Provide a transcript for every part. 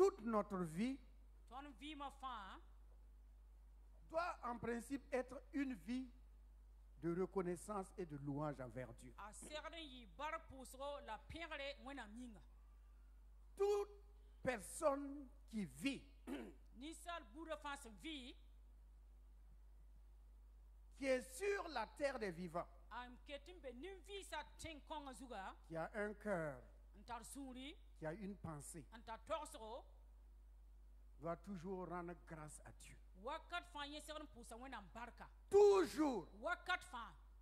toute notre vie doit en principe être une vie de reconnaissance et de louange envers Dieu. Toute personne qui vit, qui est sur la terre des vivants, qui a un cœur, qui a une pensée, doit toujours rendre grâce à Dieu. Toujours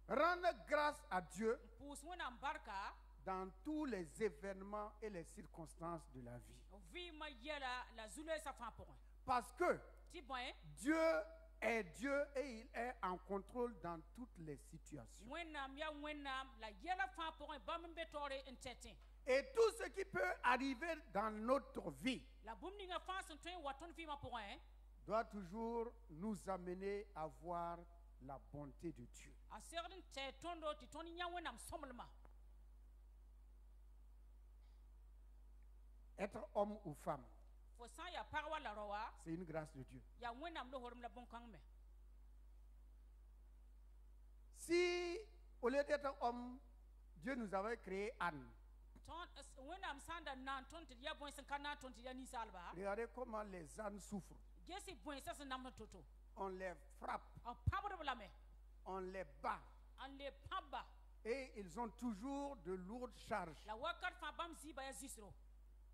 rendre grâce à Dieu dans tous les événements et les circonstances de la vie. Parce que Dieu est Dieu et il est en contrôle dans toutes les situations. Et tout ce qui peut arriver dans notre vie doit toujours nous amener à voir la bonté de Dieu. Être homme ou femme, c'est une grâce de Dieu. Si au lieu d'être homme, Dieu nous avait créé Anne, regardez comment les ânes souffrent. On les frappe, on les bat, et ils ont toujours de lourdes charges.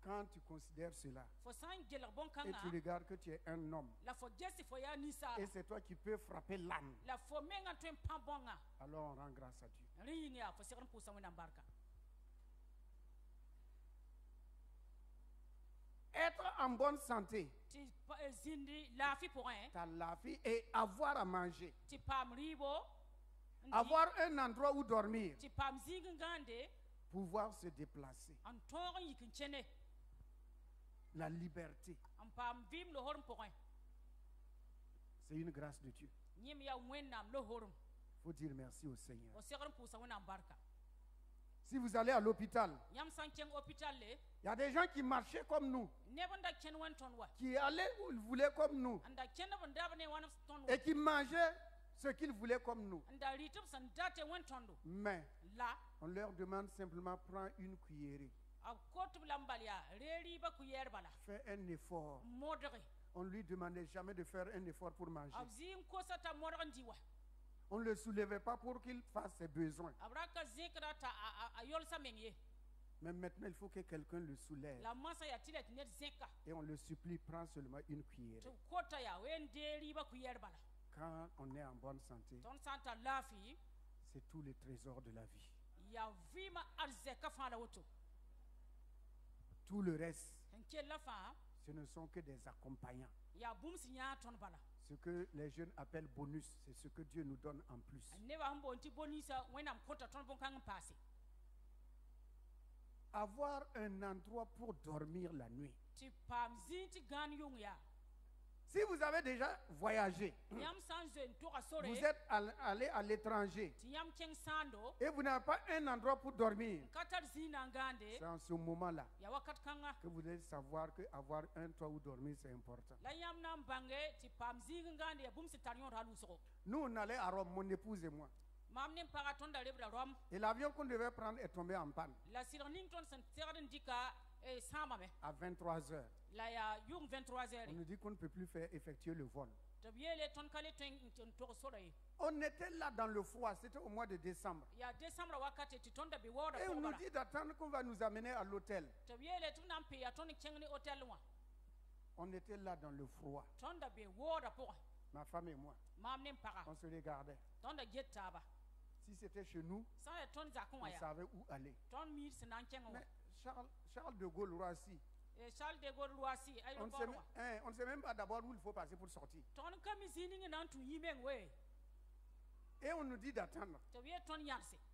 Quand tu considères cela, et tu regardes que tu es un homme, et c'est toi qui peux frapper l'âne, alors on rend grâce à Dieu. Être en bonne santé, t'as la vie et avoir à manger, avoir un endroit où dormir, pouvoir se déplacer, la liberté, c'est une grâce de Dieu. Il faut dire merci au Seigneur. Si vous allez à l'hôpital, il y a des gens qui marchaient comme nous, qui allaient où ils voulaient comme nous, et qui mangeaient ce qu'ils voulaient comme nous. Mais on leur demande simplement prends une cuillerée, fais un effort. On ne lui demandait jamais de faire un effort pour manger. On ne le soulevait pas pour qu'il fasse ses besoins. Mais maintenant, il faut que quelqu'un le soulève. Et on le supplie, prends seulement une cuillère. Quand on est en bonne santé, c'est tous les trésors de la vie. Tout le reste, ce ne sont que des accompagnants. Ce que les jeunes appellent bonus, c'est ce que Dieu nous donne en plus. Avoir un endroit pour dormir la nuit. Si vous avez déjà voyagé, vous êtes allé à l'étranger et vous n'avez pas un endroit pour dormir, c'est en ce moment-là que vous devez savoir qu'avoir un toit où dormir, c'est important. Nous, on allait à Rome, mon épouse et moi. Et l'avion qu'on devait prendre est tombé en panne à 23 heures. On nous dit qu'on ne peut plus effectuer le vol. On était là dans le froid, c'était au mois de décembre. Et on nous dit d'attendre qu'on va nous amener à l'hôtel. On était là dans le froid. Ma femme et moi, on se regardait. Si c'était chez nous, on savait où aller. Mais Charles de Gaulle Roissy, on ne sait même pas d'abord où il faut passer pour sortir. Et on nous dit d'attendre.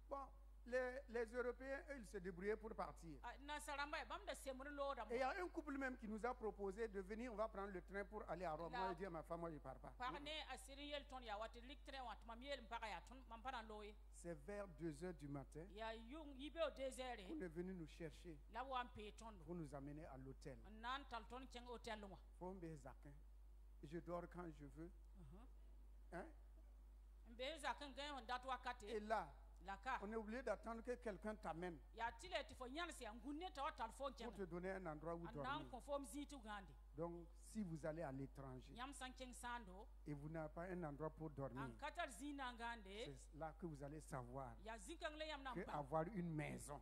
Bon, les Européens, eux, ils se débrouillaient pour partir. Et il y a un couple même qui nous a proposé de venir, on va prendre le train pour aller à Rome. Moi, je dis à ma femme, moi, je ne pars pas. C'est vers 2h du matin qu'on est venu nous chercher pour nous amener à l'hôtel. Je dors quand je veux. Hein? Et là, on est obligé d'attendre que quelqu'un t'amène pour te donner un endroit où dormir. Donc, si vous allez à l'étranger et vous n'avez pas un endroit pour dormir, c'est là que vous allez savoir qu'avoir une maison,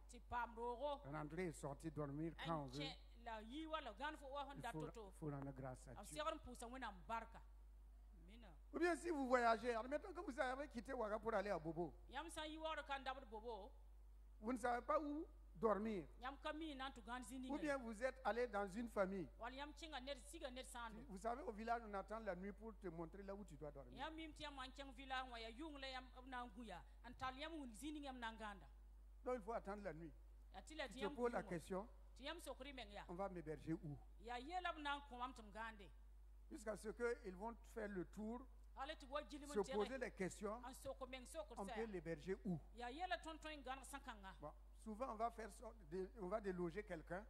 rentrer et sortir dormir quand on veut, il faut rendre grâce à Dieu. Ou bien si vous voyagez, admettons que vous avez quitté Ouaga pour aller à Bobo, vous ne savez pas où dormir. Ou bien vous êtes allé dans une famille. Vous savez, au village, on attend la nuit pour te montrer là où tu dois dormir. Donc il faut attendre la nuit. Tu te poses la question, on va m'héberger où? Jusqu'à ce qu'ils vont faire le tour, se poser les questions, on peut l'héberger où? Bon, souvent on va déloger quelqu'un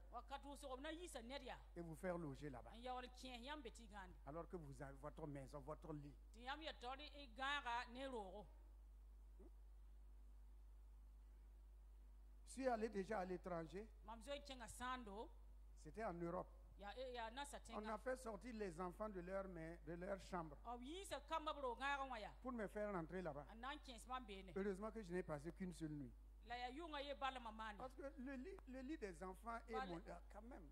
et vous faire loger là-bas. Alors que vous avez votre maison, votre lit. Je suis allé déjà à l'étranger. C'était en Europe. On a fait sortir les enfants de leur chambre pour me faire rentrer là-bas. Heureusement que je n'ai passé qu'une seule nuit. Parce que le lit des enfants est quand même.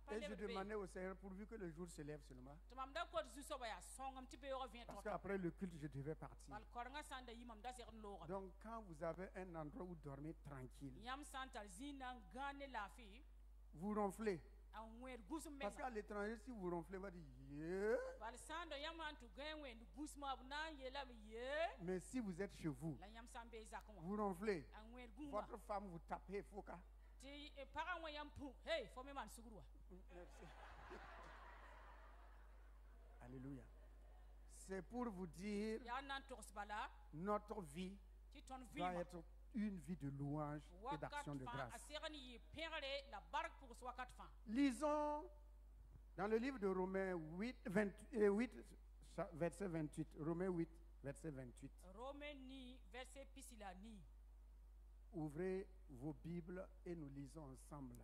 Et je demandais au Seigneur pourvu que le jour se lève seulement. Parce qu'après le culte, je devais partir. Donc quand vous avez un endroit où dormir tranquille, vous ronflez. Parce qu'à l'étranger, si vous ronflez, vous allez dire yeah. Mais si vous êtes chez vous, vous ronflez. Votre femme vous tapez, foka. Alléluia. C'est pour vous dire, notre vie doit être une vie de louange et d'action de grâce. Lisons dans le livre de Romains 8, verset 28. Romains 8, verset 28. Ouvrez vos Bibles et nous lisons ensemble.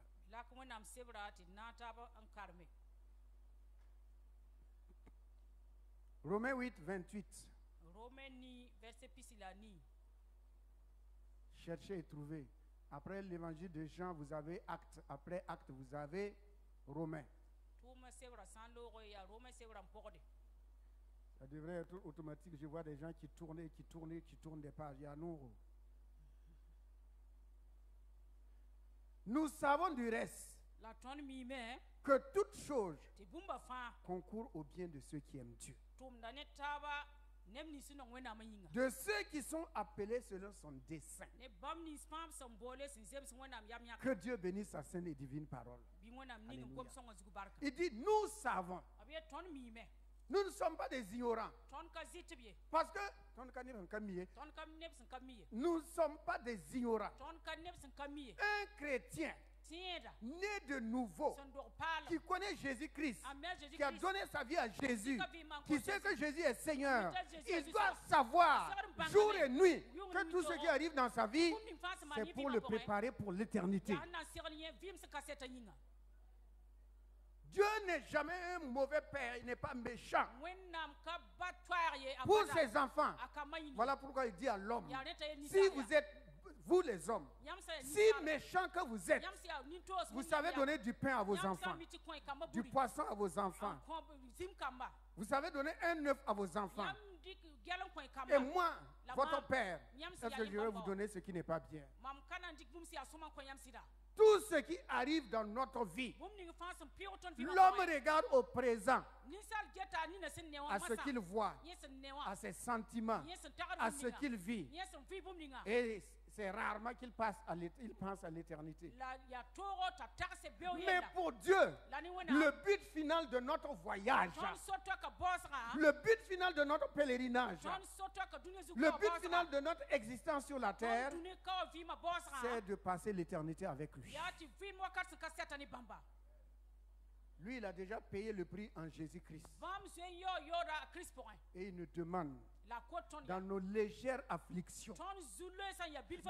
Romains 8, 28. Cherchez et trouvez. Après l'évangile de Jean, vous avez Actes. Après Actes, vous avez Romains. Ça devrait être automatique. Je vois des gens qui tournent des pages. Il y a non. Nous savons du reste que toute chose concourt au bien de ceux qui aiment Dieu. De ceux qui sont appelés selon son dessein. Que Dieu bénisse sa sainte et divine parole. Alléluia. Il dit, nous savons. Nous ne sommes pas des ignorants. Parce que nous ne sommes pas des ignorants. Un chrétien né de nouveau, qui connaît Jésus-Christ, qui a donné sa vie à Jésus, qui sait que Jésus est Seigneur, il doit savoir jour et nuit que tout ce qui arrive dans sa vie, c'est pour le préparer pour l'éternité. Dieu n'est jamais un mauvais père, il n'est pas méchant. Pour ses enfants, voilà pourquoi il dit à l'homme, si vous êtes, vous les hommes, si méchants que vous êtes, vous savez donner du pain à vos enfants, du poisson à vos enfants, vous savez donner un œuf à vos enfants. Et moi, votre père, est-ce que je vais vous donner ce qui n'est pas bien? Tout ce qui arrive dans notre vie, l'homme regarde au présent, à ce qu'il voit, à ses sentiments, à ce qu'il vit. Et c'est rarement qu'il pense à l'éternité. Mais pour Dieu, le but final de notre voyage, le but final de notre pèlerinage, le but final de notre existence sur la terre, c'est de passer l'éternité avec lui. Lui, il a déjà payé le prix en Jésus-Christ. Et il nous demande, dans nos légères afflictions,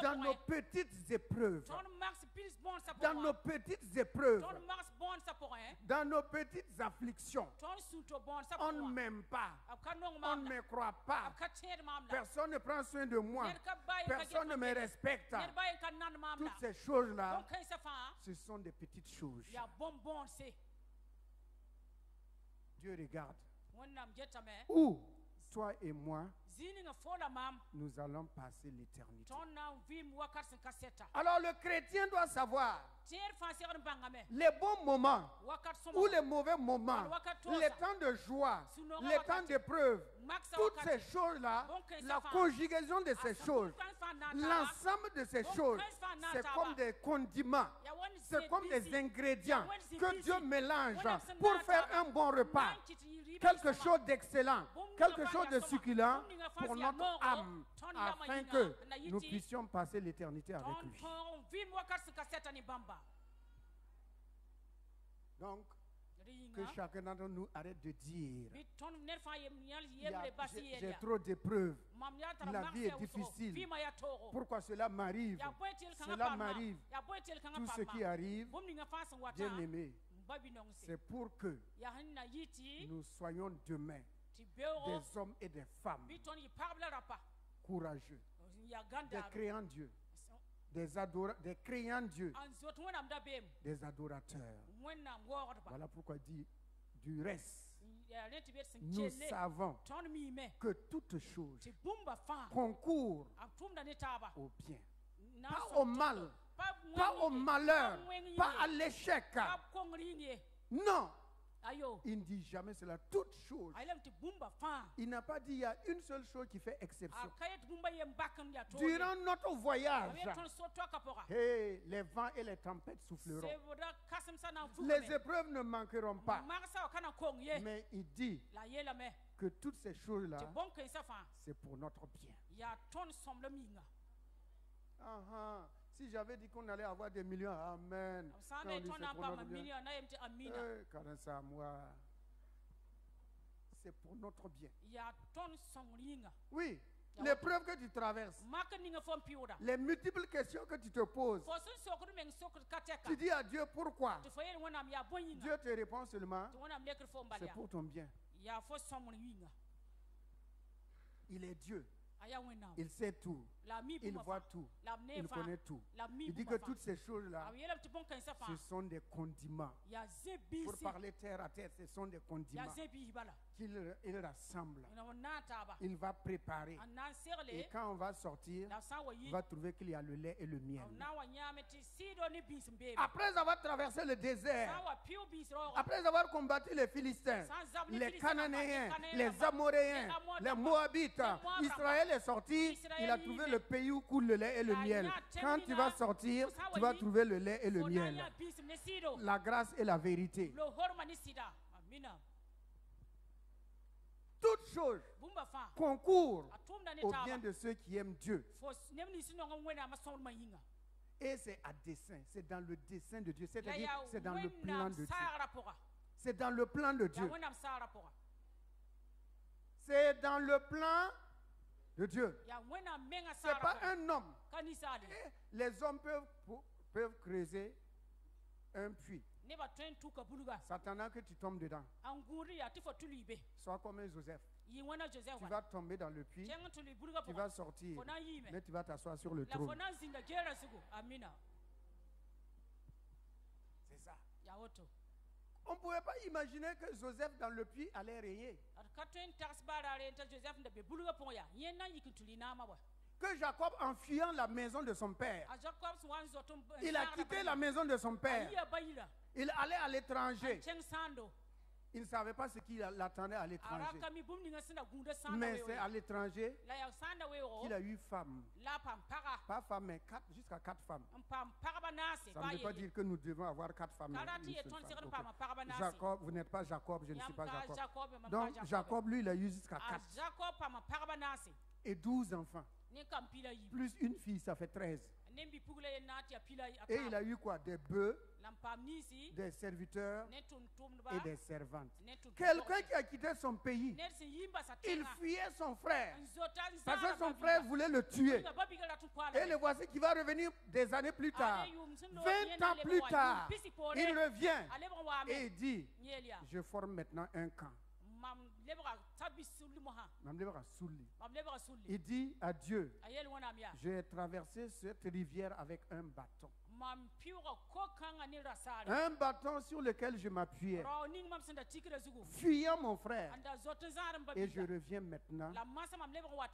dans nos petites épreuves, dans nos petites épreuves, dans nos petites afflictions, on ne m'aime pas, on ne me croit pas, personne ne prend soin de moi, personne ne me respecte. Toutes ces choses-là, ce sont des petites choses. Dieu regarde où toi et moi, nous allons passer l'éternité. Alors le chrétien doit savoir les bons moments ou les mauvais moments, les temps de joie, les temps d'épreuve, toutes ces choses-là, la conjugaison de ces choses, l'ensemble de ces choses, c'est comme des condiments, c'est comme des ingrédients que Dieu mélange pour faire un bon repas, quelque chose d'excellent, quelque chose de succulent pour notre âme, afin que nous puissions passer l'éternité avec lui. Donc, que chacun d'entre nous arrête de dire j'ai trop d'épreuves, la vie est difficile, pourquoi cela m'arrive, cela m'arrive. Tout ce qui arrive, bien aimé, c'est pour que nous soyons demain des hommes et des femmes courageux, des créants Dieu, des créants Dieu, des adorateurs. Voilà pourquoi il dit du reste. Nous savons que toute chose concourt au bien, pas au mal, pas au malheur, pas à l'échec. Non. Il ne dit jamais cela. Toute chose. Il n'a pas dit il y a une seule chose qui fait exception. Durant notre voyage, les vents et les tempêtes souffleront. Les épreuves ne manqueront pas. Mais il dit que toutes ces choses-là, c'est pour notre bien. Si j'avais dit qu'on allait avoir des millions, amen. C'est pour notre bien. Oui, l'épreuve que tu traverses, les multiples questions que tu te poses, tu dis à Dieu pourquoi. Dieu te répond seulement, c'est pour ton bien. Il est Dieu. Il sait tout. Il voit tout. Il connaît tout. Il dit que toutes ces choses-là, ce sont des condiments. Pour parler terre à terre, ce sont des condiments qu'il rassemble. Il va préparer. Et quand on va sortir, on va trouver qu'il y a le lait et le miel. Après avoir traversé le désert, après avoir combattu les Philistins, les Cananéens, les Amoréens, les Moabites, Israël est sorti, il a trouvé le pays où coule le lait et le miel. Quand tu vas sortir, tu vas trouver le lait et le miel. La grâce et la vérité. Toutes choses concourent au bien de ceux qui aiment Dieu. Et c'est à dessein, c'est dans le dessein de Dieu, c'est-à-dire c'est dans le plan de Dieu. C'est dans le plan de Dieu. C'est dans le plan de Dieu. Ce n'est pas un homme. Les hommes peuvent creuser un puits. S'attendant que tu tombes dedans. Sois comme un Joseph. Tu vas tomber dans le puits, tu vas sortir, mais tu vas t'asseoir sur le trône. C'est ça. On ne pouvait pas imaginer que Joseph dans le puits allait régner. que Jacob, en fuyant la maison de son père, il a quitté la maison de son père. Il allait à l'étranger. Il ne savait pas ce qui l'attendait à l'étranger. Mais c'est à l'étranger qu'il a eu femme. Pas femme, mais jusqu'à 4 femmes. Ça ne veut pas dire que nous devons avoir 4 femmes. Okay. Jacob, vous n'êtes pas Jacob, je ne suis pas Jacob. Donc Jacob, lui, il a eu jusqu'à 4. Et 12 enfants. Plus une fille, ça fait 13. Et il a eu quoi? Des bœufs, des serviteurs et des servantes. Quelqu'un qui a quitté son pays, il fuyait son frère. Parce que son frère voulait le tuer. Et le voici qui va revenir des années plus tard. 20 ans plus tard, il revient et il dit, je forme maintenant un camp. Il dit à Dieu, j'ai traversé cette rivière avec un bâton. Un bâton sur lequel je m'appuyais, fuyant mon frère. Et je reviens maintenant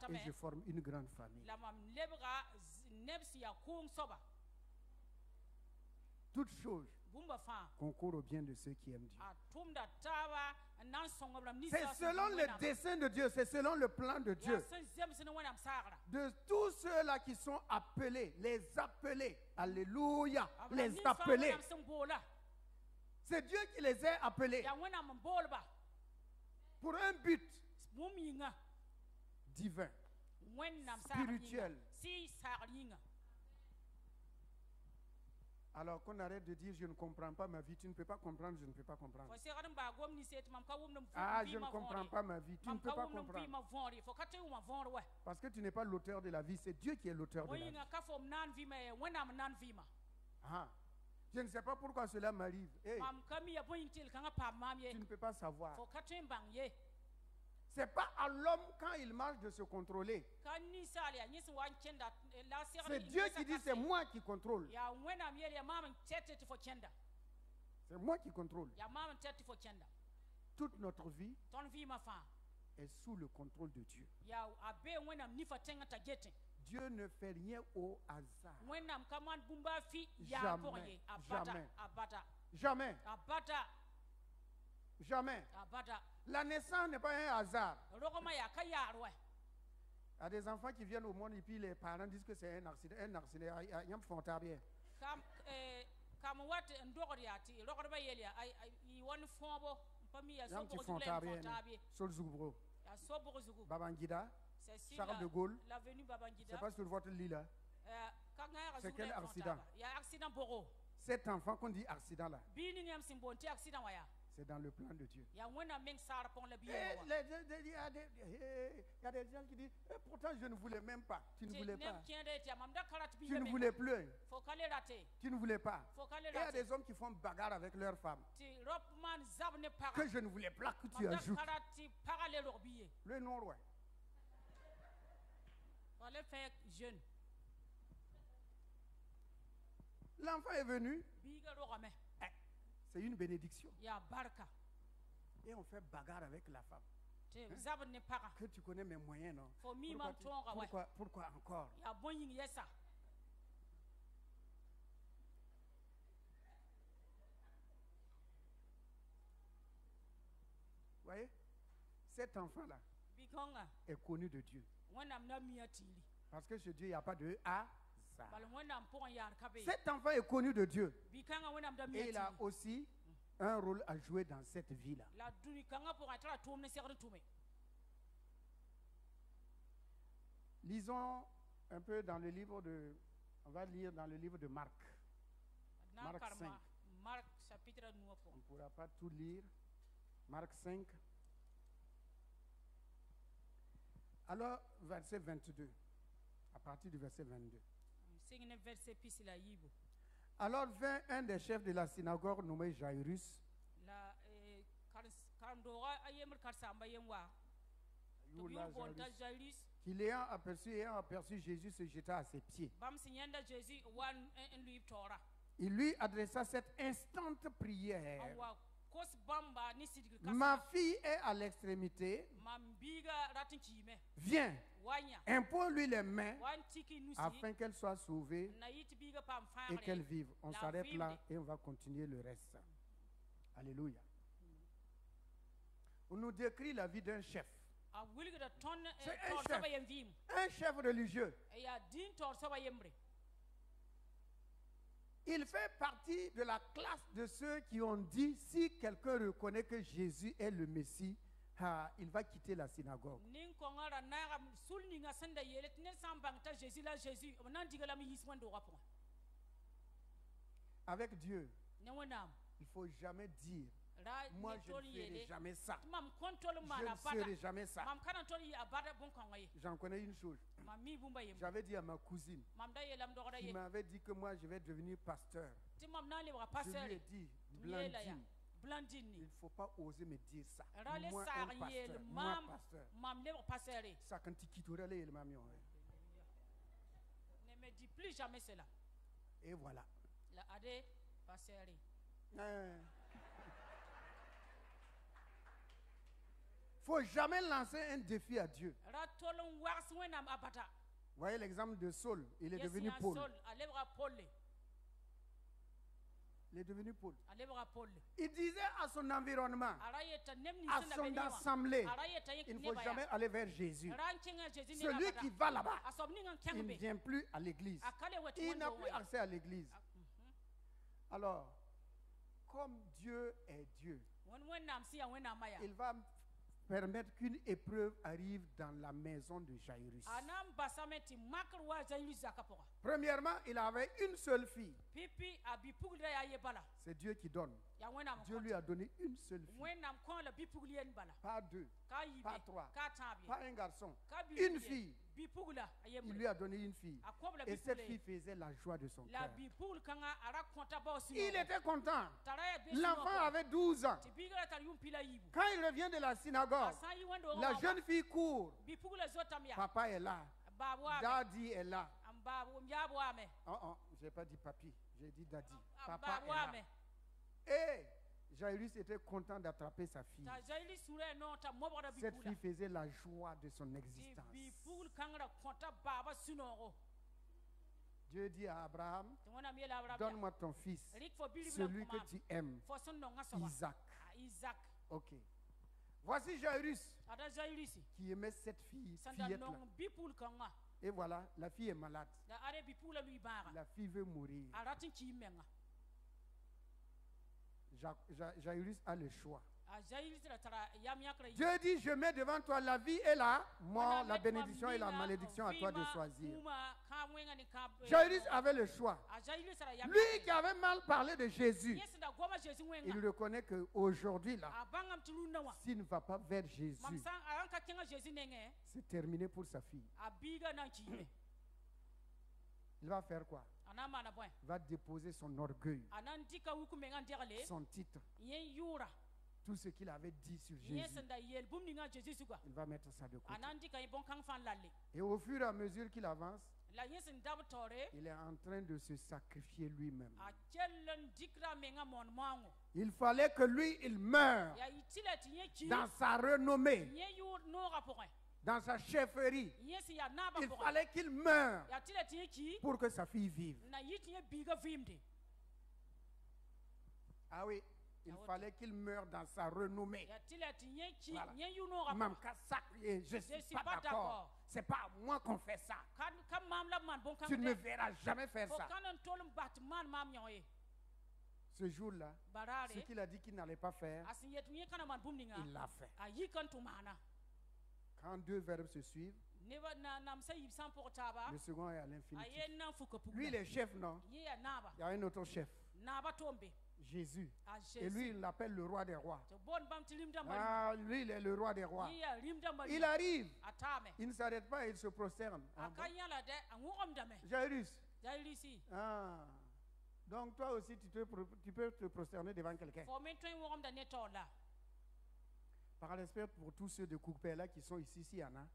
et je forme une grande famille. Toutes choses concourent au bien de ceux qui aiment Dieu. C'est selon le dessein de Dieu, c'est selon le plan de Dieu. De tous ceux-là qui sont appelés, les appelés, alléluia, les appelés. C'est Dieu qui les a appelés pour un but divin, spirituel. Alors qu'on arrête de dire je ne comprends pas ma vie, tu ne peux pas comprendre, je ne peux pas comprendre. Ah, je ne comprends pas ma vie, tu ne peux pas comprendre. Parce que tu n'es pas l'auteur de la vie, c'est Dieu qui est l'auteur de la vie. Ah, je ne sais pas pourquoi cela m'arrive. Hey, tu ne peux pas savoir. Ce n'est pas à l'homme quand il marche de se contrôler. C'est Dieu qui dit c'est moi qui contrôle. C'est moi qui contrôle. Toute notre vie est sous le contrôle de Dieu. Dieu ne fait rien au hasard. Jamais. Jamais. La naissance n'est pas un hasard. Il y a des enfants qui viennent au monde et puis les parents disent que c'est un accident. Un accident. Ils font bien. Babangida, Charles de Gaulle. C'est pas sur votre lit là. C'est quel accident? Cet enfant qu'on dit accident là, c'est dans le plan de Dieu. Il y a des gens qui disent, pourtant je ne voulais même pas. Tu ne voulais pas. Tu ne voulais plus. Tu ne voulais pas. Et il y a des hommes qui font bagarre avec leurs femmes. Que je ne voulais pas que tu ajoutes. Le nom, ouais. L'enfant est venu. C'est une bénédiction. Et on fait bagarre avec la femme. Que tu connais mes moyens, non? Pourquoi encore? Vous voyez? Cet enfant-là est connu de Dieu. Parce que chez Dieu, il n'y a pas de hasard. Cet enfant est connu de Dieu. Et il a aussi un rôle à jouer dans cette vie-là. Lisons un peu dans le livre de... On va lire dans le livre de Marc. Marc 5. On ne pourra pas tout lire. Marc 5. Alors, verset 22. À partir du verset 22. Alors vint un des chefs de la synagogue nommé Jairus. Qui l'ayant aperçu Jésus se jeta à ses pieds. Il lui adressa cette instante prière. Ma fille est à l'extrémité. Viens, impose-lui les mains afin qu'elle soit sauvée et qu'elle vive. On s'arrête là et on va continuer le reste. Alléluia. On nous décrit la vie d'un chef. C'est un chef religieux. Il fait partie de la classe de ceux qui ont dit, si quelqu'un reconnaît que Jésus est le Messie, il va quitter la synagogue. Avec Dieu, il ne faut jamais dire, moi je ne ferai jamais ça. Je ne ferai jamais ça. J'en connais une chose. J'avais dit à ma cousine, qui m'avait dit que moi je vais devenir pasteur. Je lui ai dit, Blandine, il ne faut pas oser me dire ça. Moi, un pasteur. Ça, quand tu quittes, ne me dis plus jamais cela. Et voilà. Faut jamais lancer un défi à Dieu. Voyez l'exemple de Saul, il est devenu Paul. Il est devenu Paul. Il disait à son environnement, à son assemblée, il ne faut jamais aller vers Jésus. Celui qui va là-bas, il ne vient plus à l'église. Il n'a plus accès à l'église. Alors, comme Dieu est Dieu, il va permettre qu'une épreuve arrive dans la maison de Jairus. Premièrement, il avait une seule fille. C'est Dieu qui donne. Dieu lui a donné une seule fille. Pas deux, pas trois, pas un garçon. Une fille. Il lui a donné une fille. Et cette fille faisait la joie de son cœur. Il était content. L'enfant avait 12 ans. Quand il revient de la synagogue, la jeune fille court. Papa est là. Daddy est là. Oh, je n'ai pas dit papi, j'ai dit daddy. Papa est là. Et Jairus était content d'attraper sa fille. Cette fille faisait la joie de son existence. Dieu dit à Abraham, donne-moi ton fils, celui que tu aimes, Isaac. Ok. Voici Jairus qui aimait cette fillette-là. Et voilà, la fille est malade. La fille veut mourir. Jairus a le choix. Dieu dit, je mets devant toi la vie et la mort, la bénédiction et la malédiction, à toi de choisir. Jairus avait le choix. Lui qui avait mal parlé de Jésus, il reconnaît qu'aujourd'hui, là, s'il ne va pas vers Jésus, c'est terminé pour sa fille. Il va faire quoi? Il va déposer son orgueil, son titre, tout ce qu'il avait dit sur Jésus. Il va mettre ça de côté. Et au fur et à mesure qu'il avance, il est en train de se sacrifier lui-même. Il fallait que lui, il meure dans sa renommée, dans sa chefferie. Il fallait qu'il meure pour que sa fille vive. Ah oui, il fallait qu'il meure dans sa renommée. Voilà. Je ne suis pas d'accord. C'est pas à moi qu'on fait ça. Tu ne me verras jamais faire ça. Ce jour-là, ce qu'il a dit qu'il n'allait pas faire, il l'a fait. Quand deux verbes se suivent, le second est à l'infinitif. Lui, il est chef, non? Il y a un autre chef. Jésus. Et lui, il l'appelle le roi des rois. Ah, lui, il est le roi des rois. Il arrive. Il ne s'arrête pas et il se prosterne. Jairus. Ah. Donc toi aussi, tu peux te prosterner devant quelqu'un. Par respect pour tous ceux de Coupé là qui sont ici, s'il y en a.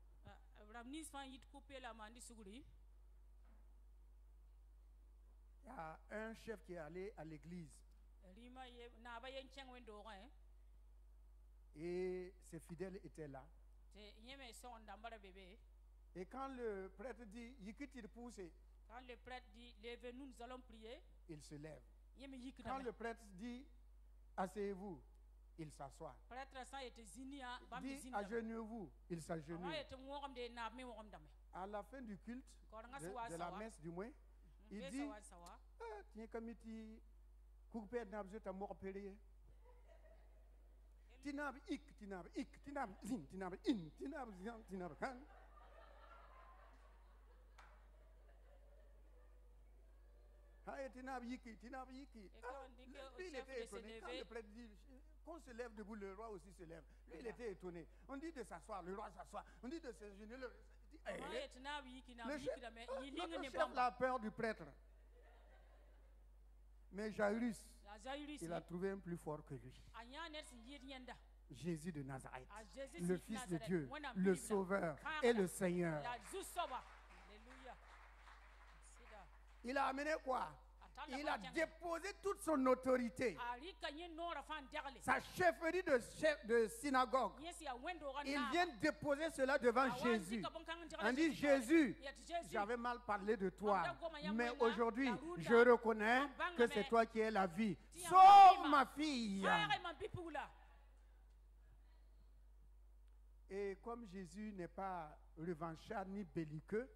Il y a un chef qui est allé à l'église. Et ses fidèles étaient là. Et quand le prêtre dit, Yikitir pousse, quand le prêtre dit, levez-nous, nous allons prier, il se lève. Quand le prêtre dit, asseyez-vous, il s'assoit. Dit, agenouillez-vous, il s'agenouille. À la fin du culte, de la messe du moins, il dit, tiens, comme il dit, coupé d'abjeu, t'as mort péré. Tinab ik, tinab ik, tinab zin, tinab in, tinab zian, tinab kan. Tinab yiki, tinab yiki. Lui, il était étonné. Quand le prêtre dit qu'on se lève debout, le roi aussi se lève. Lui, il était étonné. On dit de s'asseoir, le roi s'assoit. On dit de s'agenouiller, le chef a peur du prêtre. Mais Jairus, il a trouvé un plus fort que lui. Jésus de Nazareth, le Fils de Dieu, le Sauveur et le Seigneur. Il a amené quoi? Il a déposé toute son autorité, sa chefferie de synagogue. Il vient déposer cela devant Jésus. On dit, Jésus, j'avais mal parlé de toi, mais aujourd'hui, je reconnais que c'est toi qui es la vie. Sauve ma fille. Et comme Jésus n'est pas revanchard ni belliqueux,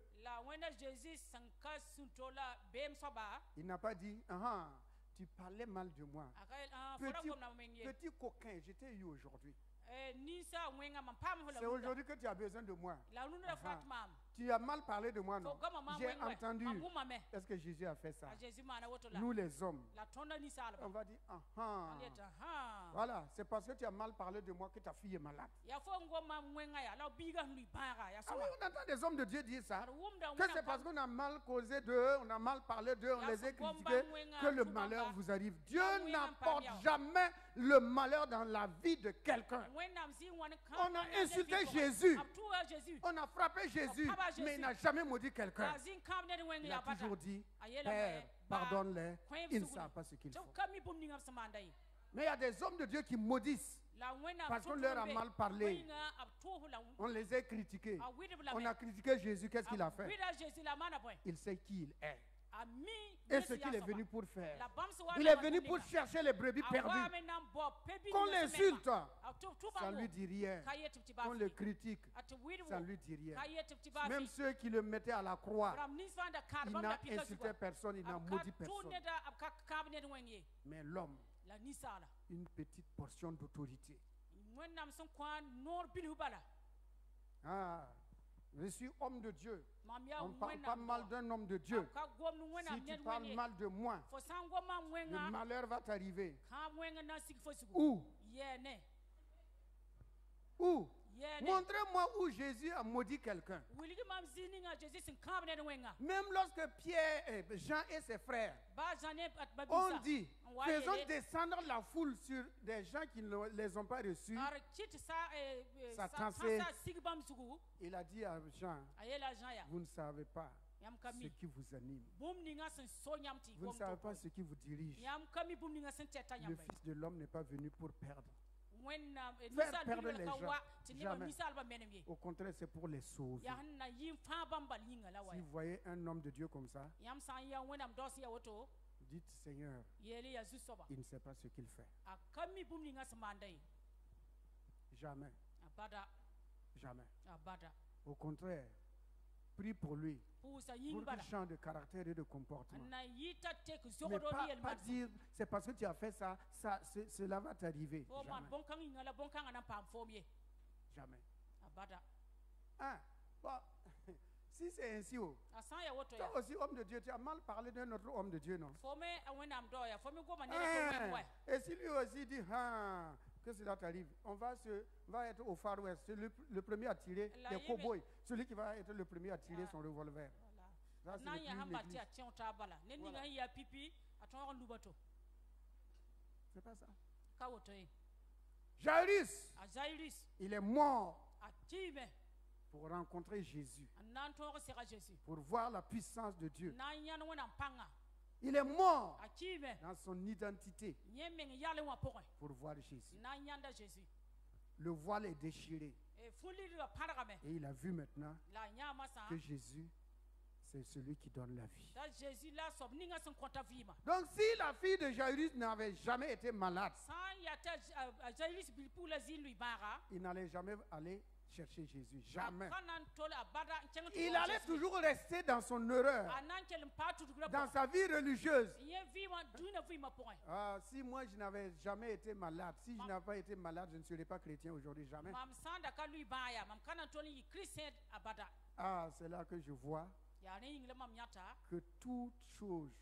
il n'a pas dit, tu parlais mal de moi. Petit coquin, je t'ai eu aujourd'hui. C'est aujourd'hui que tu as besoin de moi. Tu as mal parlé de moi, non? J'ai entendu. Est-ce que Jésus a fait ça? Nous les hommes, on va dire, voilà, c'est parce que tu as mal parlé de moi que ta fille est malade. Ah oui, on entend des hommes de Dieu dire ça. Que c'est parce qu'on a mal causé d'eux, on a mal parlé d'eux, on les a critiqués, que le malheur vous arrive. Dieu n'apporte jamais le malheur dans la vie de quelqu'un. On a insulté Jésus, on a frappé Jésus, mais il n'a jamais maudit quelqu'un. Il a toujours dit, Père, pardonne-les, ils ne savent pas ce qu'ils font. Mais il y a des hommes de Dieu qui maudissent parce qu'on leur a mal parlé. On les a critiqués. On a critiqué Jésus, qu'est-ce qu'il a fait? Il sait qui il est et ce qu'il est venu pour faire. Il est venu pour chercher les brebis perdues. Qu'on l'insulte, ça ne lui dit rien. Qu'on le critique, ça ne lui dit rien. Même ceux qui le mettaient à la croix, il n'a insulté personne, il n'a maudit personne. Mais l'homme, une petite portion d'autorité. Je suis homme de Dieu. On ne parle pas mal d'un homme de Dieu. Si tu parles mal de moi, le malheur va t'arriver. Où? Où? Montrez-moi où Jésus a maudit quelqu'un. Même lorsque Pierre, Jean et ses frères ont dit, faisons descendre la foule sur des gens qui ne les ont pas reçus. Satan, il a dit à Jean, vous ne savez pas ce qui vous anime. Vous ne savez pas ce qui vous dirige. Le Fils de l'homme n'est pas venu pour perdre. Faire perdre les gens, jamais. Au contraire, c'est pour les sauver. Si vous voyez un homme de Dieu comme ça, dites, Seigneur, il ne sait pas ce qu'il fait. Jamais. Jamais. Au contraire, prie pour lui, pour qu'il change de caractère et de comportement. Mais pas dire, c'est parce que tu as fait ça, cela va t'arriver. Jamais. Jamais. Bon, si c'est ainsi, toi aussi, homme de Dieu, tu as mal parlé d'un autre homme de Dieu, non? Et si lui aussi dit, que cela t'arrive, on va être au Far West. C'est le premier à tirer, les cow-boys. Celui qui va être le premier à tirer son revolver. Ça, c'est pas ça. Jairus, il est mort pour rencontrer Jésus, pour voir la puissance de Dieu. Il est mort dans son identité pour voir Jésus. Le voile est déchiré. Et il a vu maintenant que Jésus, c'est celui qui donne la vie. Donc si la fille de Jairus n'avait jamais été malade, il n'allait jamais aller chercher Jésus. Jamais. Il allait toujours rester dans son erreur, dans sa vie religieuse. Si moi je n'avais jamais été malade, si je n'avais pas été malade, je ne serais pas chrétien aujourd'hui. Jamais. C'est là que je vois que toute chose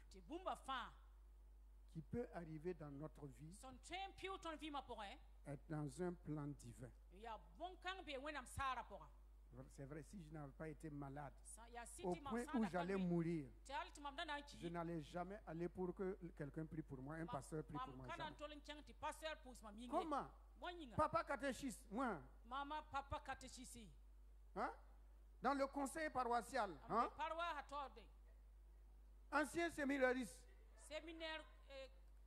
qui peut arriver dans notre vie est dans un plan divin. C'est vrai, si je n'avais pas été malade, au point où j'allais mourir, je n'allais jamais aller pour que quelqu'un prie pour moi, un pasteur prie pour moi. Jamais. Comment? Papa catéchiste, moi. Maman, papa catéchiste. Hein? Dans le conseil paroissial. Hein? Ancien séminariste.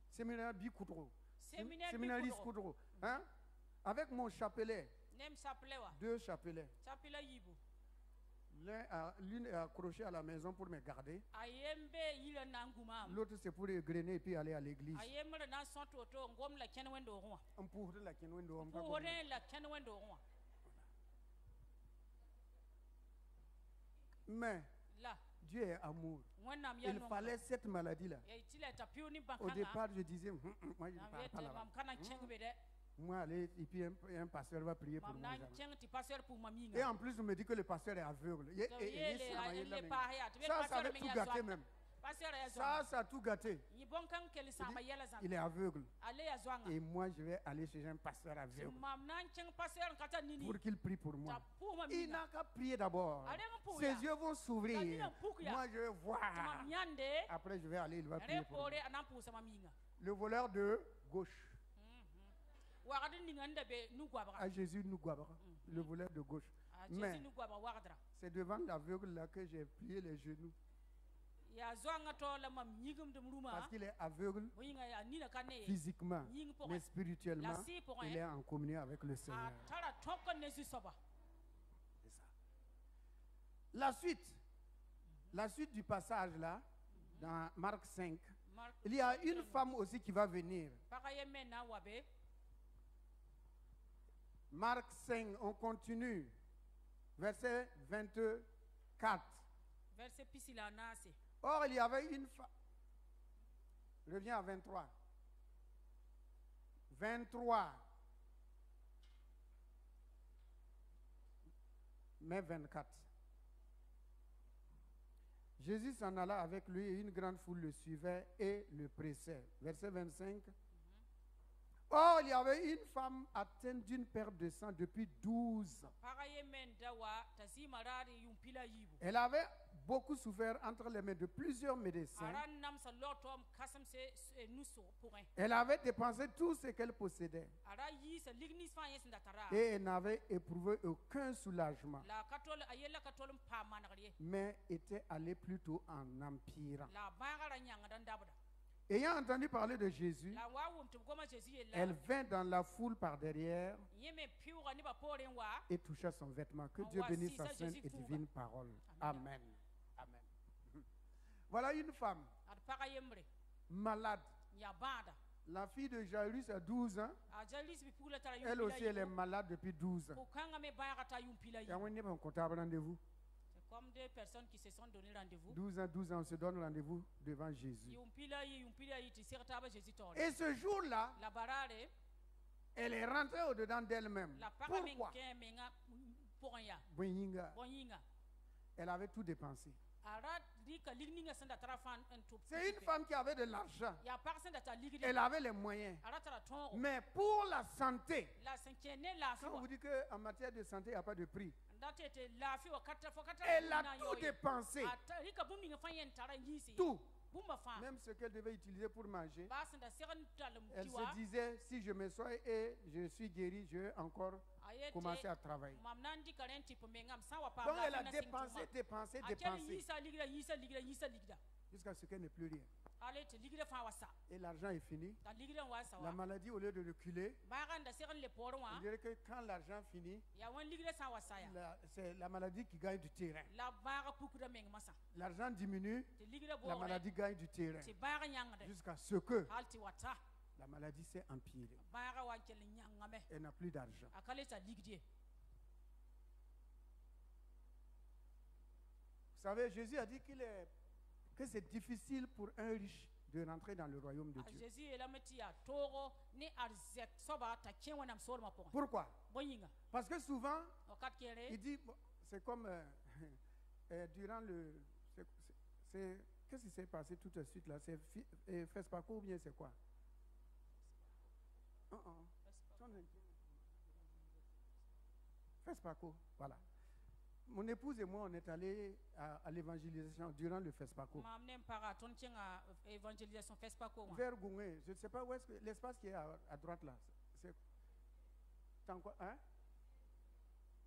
Séminaire Bikoudro. Séminariste Koudro. Hein? Avec mon chapelet. 2 chapelets. L'une est accrochée à la maison pour me garder. L'autre c'est pour égrener et puis aller à l'église. Mais Dieu est amour. Il fallait cette maladie-là. Au départ, je disais, moi je ne parle pas là-bas. Moi, allez, et puis un pasteur va prier pour moi. Et en plus, on me dit que le pasteur est aveugle. Ça avait tout gâté même. Ça a tout gâté. Il est aveugle. Et moi, je vais aller chez un pasteur aveugle pour qu'il prie pour moi. Il n'a qu'à prier d'abord. Ses yeux vont s'ouvrir. Moi, je vais voir. Après, je vais aller, il va prier pour moi. Le voleur de gauche. À Jésus nous guabra. Le voleur de gauche. Mais c'est devant l'aveugle là que j'ai plié les genoux. Parce qu'il est aveugle physiquement, mais spirituellement, il est en communion avec le Seigneur. C'est ça. La suite du passage là, dans Marc 5, il y a une femme aussi qui va venir. Marc 5, on continue. Verset 24. Or, il y avait une femme. Reviens à 23. 23. Mais 24. Jésus s'en alla avec lui et une grande foule le suivait et le pressait. Verset 25. Or, il y avait une femme atteinte d'une perte de sang depuis 12 ans. Elle avait beaucoup souffert entre les mains de plusieurs médecins. Elle avait dépensé tout ce qu'elle possédait. Et elle n'avait éprouvé aucun soulagement. Mais était allée plutôt en empirant. Ayant entendu parler de Jésus, elle vint dans la foule par derrière et toucha son vêtement. Que Dieu bénisse sa sainte et divine parole. Amen. Amen. Voilà une femme malade. La fille de Jairus a 12 ans. Elle aussi, elle est malade depuis 12 ans. Il y a un comptable rendez-vous. Comme deux personnes qui se sont donné rendez-vous. 12 ans, on se donne rendez-vous devant Jésus. Et ce jour-là, elle est rentrée au-dedans d'elle-même. Pourquoi? Elle avait tout dépensé. C'est une femme qui avait de l'argent. Elle avait les moyens. Mais pour la santé, quand on vous dit qu'en matière de santé, il n'y a pas de prix. Elle a tout dépensé. Tout. Même ce qu'elle devait utiliser pour manger. Elle se disait, si je me sois et je suis guérie, je vais encore commencer à travailler. Donc elle a dépensé. Jusqu'à ce qu'elle n'ait plus rien. Et l'argent est fini. La maladie, au lieu de reculer, on dirait que quand l'argent finit, c'est la maladie qui gagne du terrain. L'argent diminue, la maladie gagne du terrain. Jusqu'à ce que la maladie s'est empirée. Elle n'a plus d'argent. Vous savez, Jésus a dit que c'est difficile pour un riche de rentrer dans le royaume de Dieu. Pourquoi? Parce que souvent, il dit, c'est comme durant le... Qu'est-ce qui s'est passé tout de suite là? C'est FESPACO ou bien c'est quoi? FESPACO, voilà. Mon épouse et moi, on est allés à l'évangélisation durant le FESPACO. Vers Gouné, je ne sais pas où est-ce que l'espace qui est à droite là. C'est quoi, hein?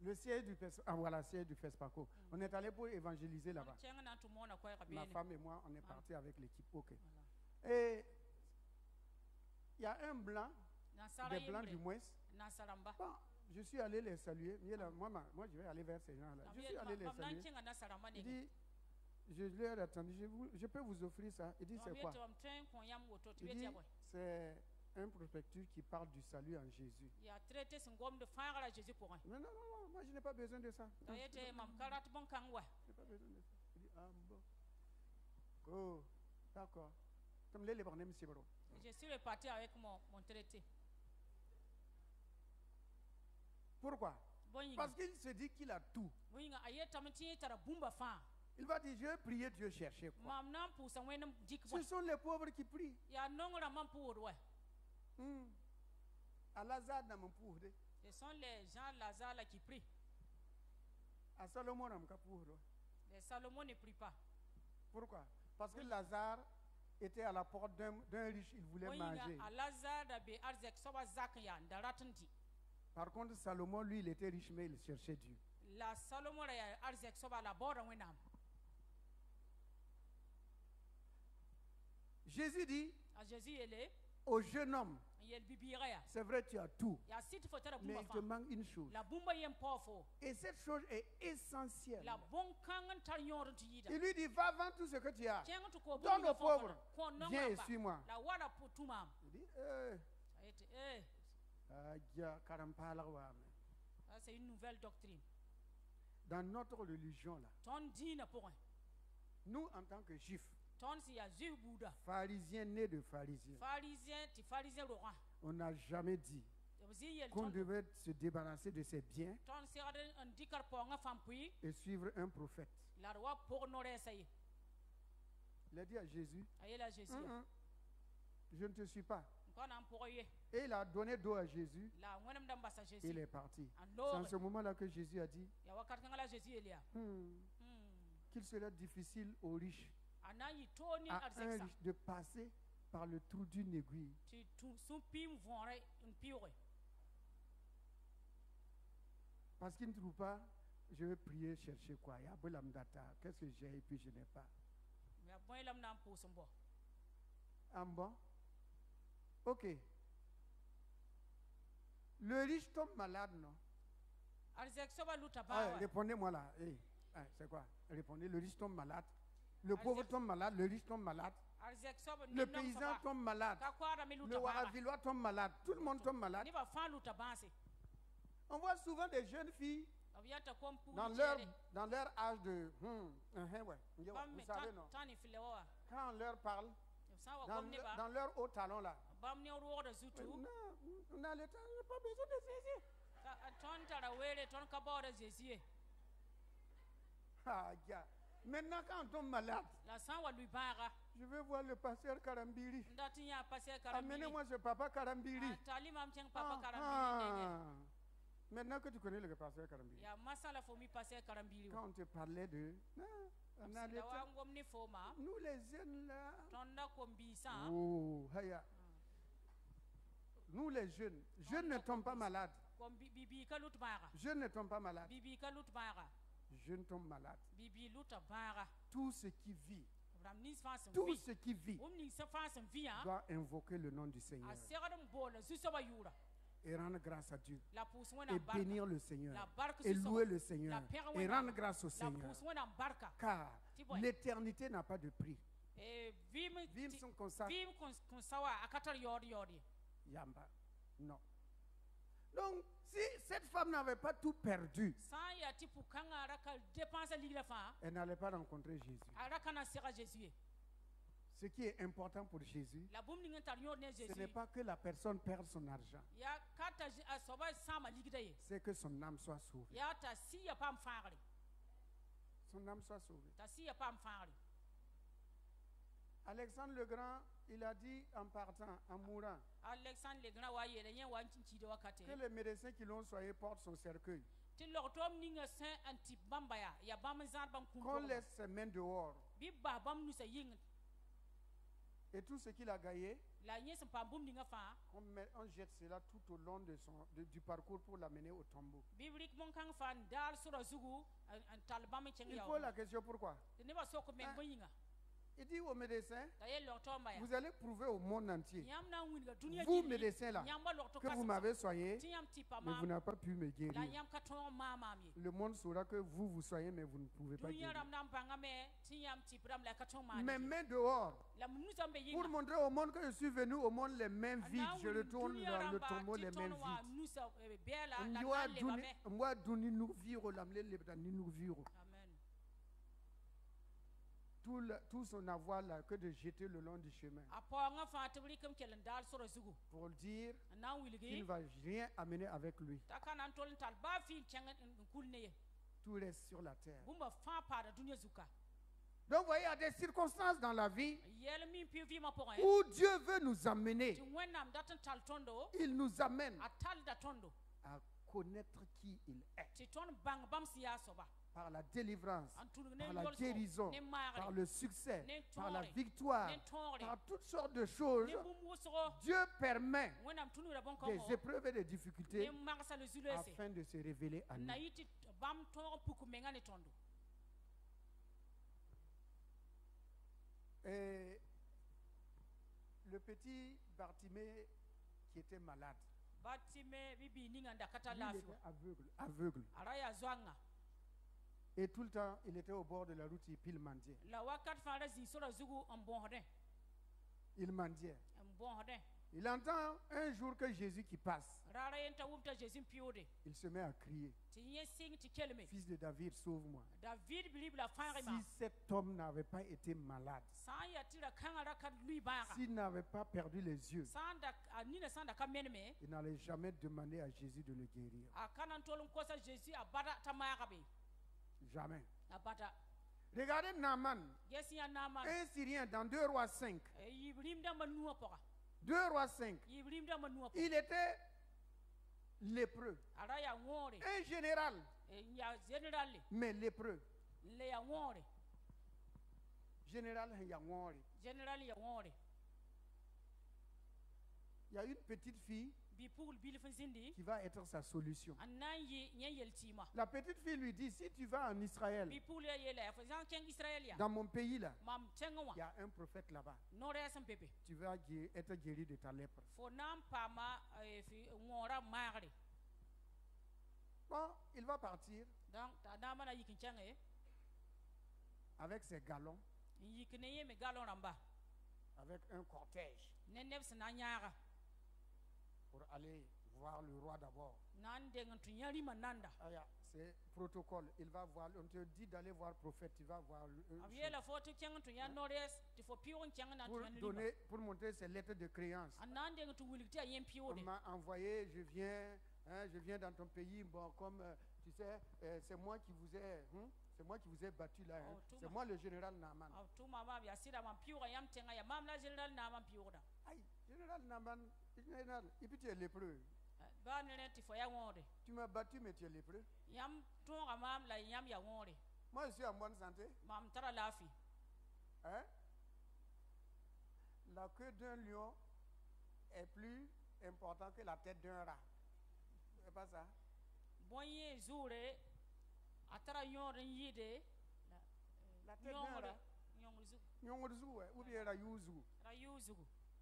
Le siège du FESPACO. Ah voilà, le siège du FESPACO. On est allés pour évangéliser là-bas. Ma femme et moi, on est partis avec l'équipe. Ok. Et il y a un blanc, des blancs du moins. Bon, je suis allé les saluer. Moi, je vais aller vers ces gens-là. Je suis allé les saluer. Il dit, je leur ai attendu, je peux vous offrir ça. Il dit, c'est quoi? Il dit, c'est un prospectus qui parle du salut en Jésus. Mais non, moi je n'ai pas besoin de ça. Je n'ai pas besoin de ça. Il dit, ah bon. Oh, d'accord. Comme les Libanais, monsieur Baro. Je suis reparti avec mon traité. Pourquoi? Parce qu'il se dit qu'il a tout. Il va dire, je vais prier Dieu chercher quoi? Ce sont les pauvres qui prient. À Lazare, ce sont les gens Lazare qui prient. À Salomon, les Salomon ne prient pas. Pourquoi? Parce que Lazare était à la porte d'un riche, il voulait manger. Par contre, Salomon, lui, il était riche, mais il cherchait Dieu. Jésus dit au jeune homme, c'est vrai, tu as tout, mais il te manque une chose. Et cette chose est essentielle. Il lui dit, va vendre tout ce que tu as, donne aux pauvres, viens et suis-moi. Il dit, c'est une nouvelle doctrine. Dans notre religion là, nous en tant que juifs, pharisiens nés de pharisiens, on n'a jamais dit qu'on devait se débarrasser de ses biens et suivre un prophète. Il a dit à Jésus, je ne te suis pas. Et il a donné d'eau à Jésus. Et il est parti. C'est en ce moment-là que Jésus a dit qu'il serait difficile aux riches, à un riche de passer par le trou d'une aiguille. Parce qu'il ne trouve pas, je vais prier, chercher quoi? Qu'est-ce que j'ai et puis je n'ai pas. Ah bon? Ok. Le riche tombe malade, non? Répondez-moi là. Hey, c'est quoi? Répondez, le riche tombe malade. Le pauvre tombe malade, le riche tombe malade. Le paysan tombe malade. Le Waravillois tombe malade. Tout le monde tombe malade. On voit souvent des jeunes filles dans leur âge de... vous savez, non? Quand on leur parle, dans leur haut talon là, on a le temps, on n'a pas besoin de saisir. Maintenant, quand on tombe malade, je veux voir le pasteur Karambiri. Amenez-moi ce papa Karambiri. Maintenant que tu connais le pasteur Karambiri, quand on te parlait de... on a le temps. Nous les jeunes là, nous les jeunes ne tombent pas malades. Jeunes ne tombent pas malades. Jeunes tombent malades. Tout ce qui vit Tout ce qui vit doit invoquer le nom du Seigneur et rendre grâce à Dieu et bénir le Seigneur et louer le Seigneur et rendre grâce au Seigneur, car l'éternité n'a pas de prix. Yamba. Non. Donc, si cette femme n'avait pas tout perdu, elle n'allait pas rencontrer Jésus. Ce qui est important pour Jésus, ce n'est pas que la personne perde son argent, c'est que son âme soit sauvée. Son âme soit sauvée. Alexandre le Grand, il a dit en partant, en mourant, que les médecins qui l'ont soigné portent son cercueil. Qu'on laisse ses mains dehors. Et tout ce qu'il a gagné, on jette cela tout au long du parcours pour l'amener au tombeau. Il pose la question pourquoi. Il dit aux médecins, vous allez prouver au monde entier, vous médecins là, que vous m'avez soigné, mais vous n'avez pas pu me guérir. Le monde saura que vous soignez, mais vous ne pouvez pas guérir. Mes mains dehors, pour montrer au monde que je suis venu au monde les mains vides, je retourne dans le tombeau les mains vides. Tout son avoir là, que de jeter le long du chemin. Pour dire qu'il ne va rien amener avec lui. Tout reste sur la terre. Donc, vous voyez, il y a des circonstances dans la vie où Dieu veut nous amener. Il nous amène à connaître qui il est. Par la délivrance, par la guérison, par le succès, par la victoire, par toutes sortes de choses, Dieu permet des épreuves et des difficultés afin de se révéler à nous. Et le petit Bartimée qui était malade, lui, il était aveugle. Et tout le temps, il était au bord de la route, il mendiait. Il mendiait. Il entend un jour que Jésus qui passe. Il se met à crier. Fils de David, sauve-moi. Si cet homme n'avait pas été malade, s'il n'avait pas perdu les yeux, il n'allait jamais demander à Jésus de le guérir. Jamais. Regardez Naaman, un Syrien dans 2 Rois 5. 2 Rois 5. Il était lépreux. Un général, mais lépreux. Général Yangwori. Il y a une petite fille qui va être sa solution. La petite fille lui dit, si tu vas en Israël, dans mon pays là, il y a un prophète là-bas. Tu vas être guéri de ta lèpre. Bon, il va partir avec ses galons, avec un cortège, pour aller voir le roi d'abord. C'est protocole. Il va voir. On te dit d'aller voir le prophète. Tu vas voir. Pour montrer ses lettres de créance. On m'a envoyé. Je viens dans ton pays. Bon, comme tu sais, c'est moi qui vous ai. C'est moi qui vous ai battu là. C'est moi le général Naaman. Aïe, général Naaman. Et puis tu es lépreux. Tu m'as battu, mais tu es lépreux. Moi, je suis en bonne santé. Hein? La queue d'un lion est plus importante que la tête d'un rat. C'est pas ça? La tête d'un rat. Ou bien Rayuzu.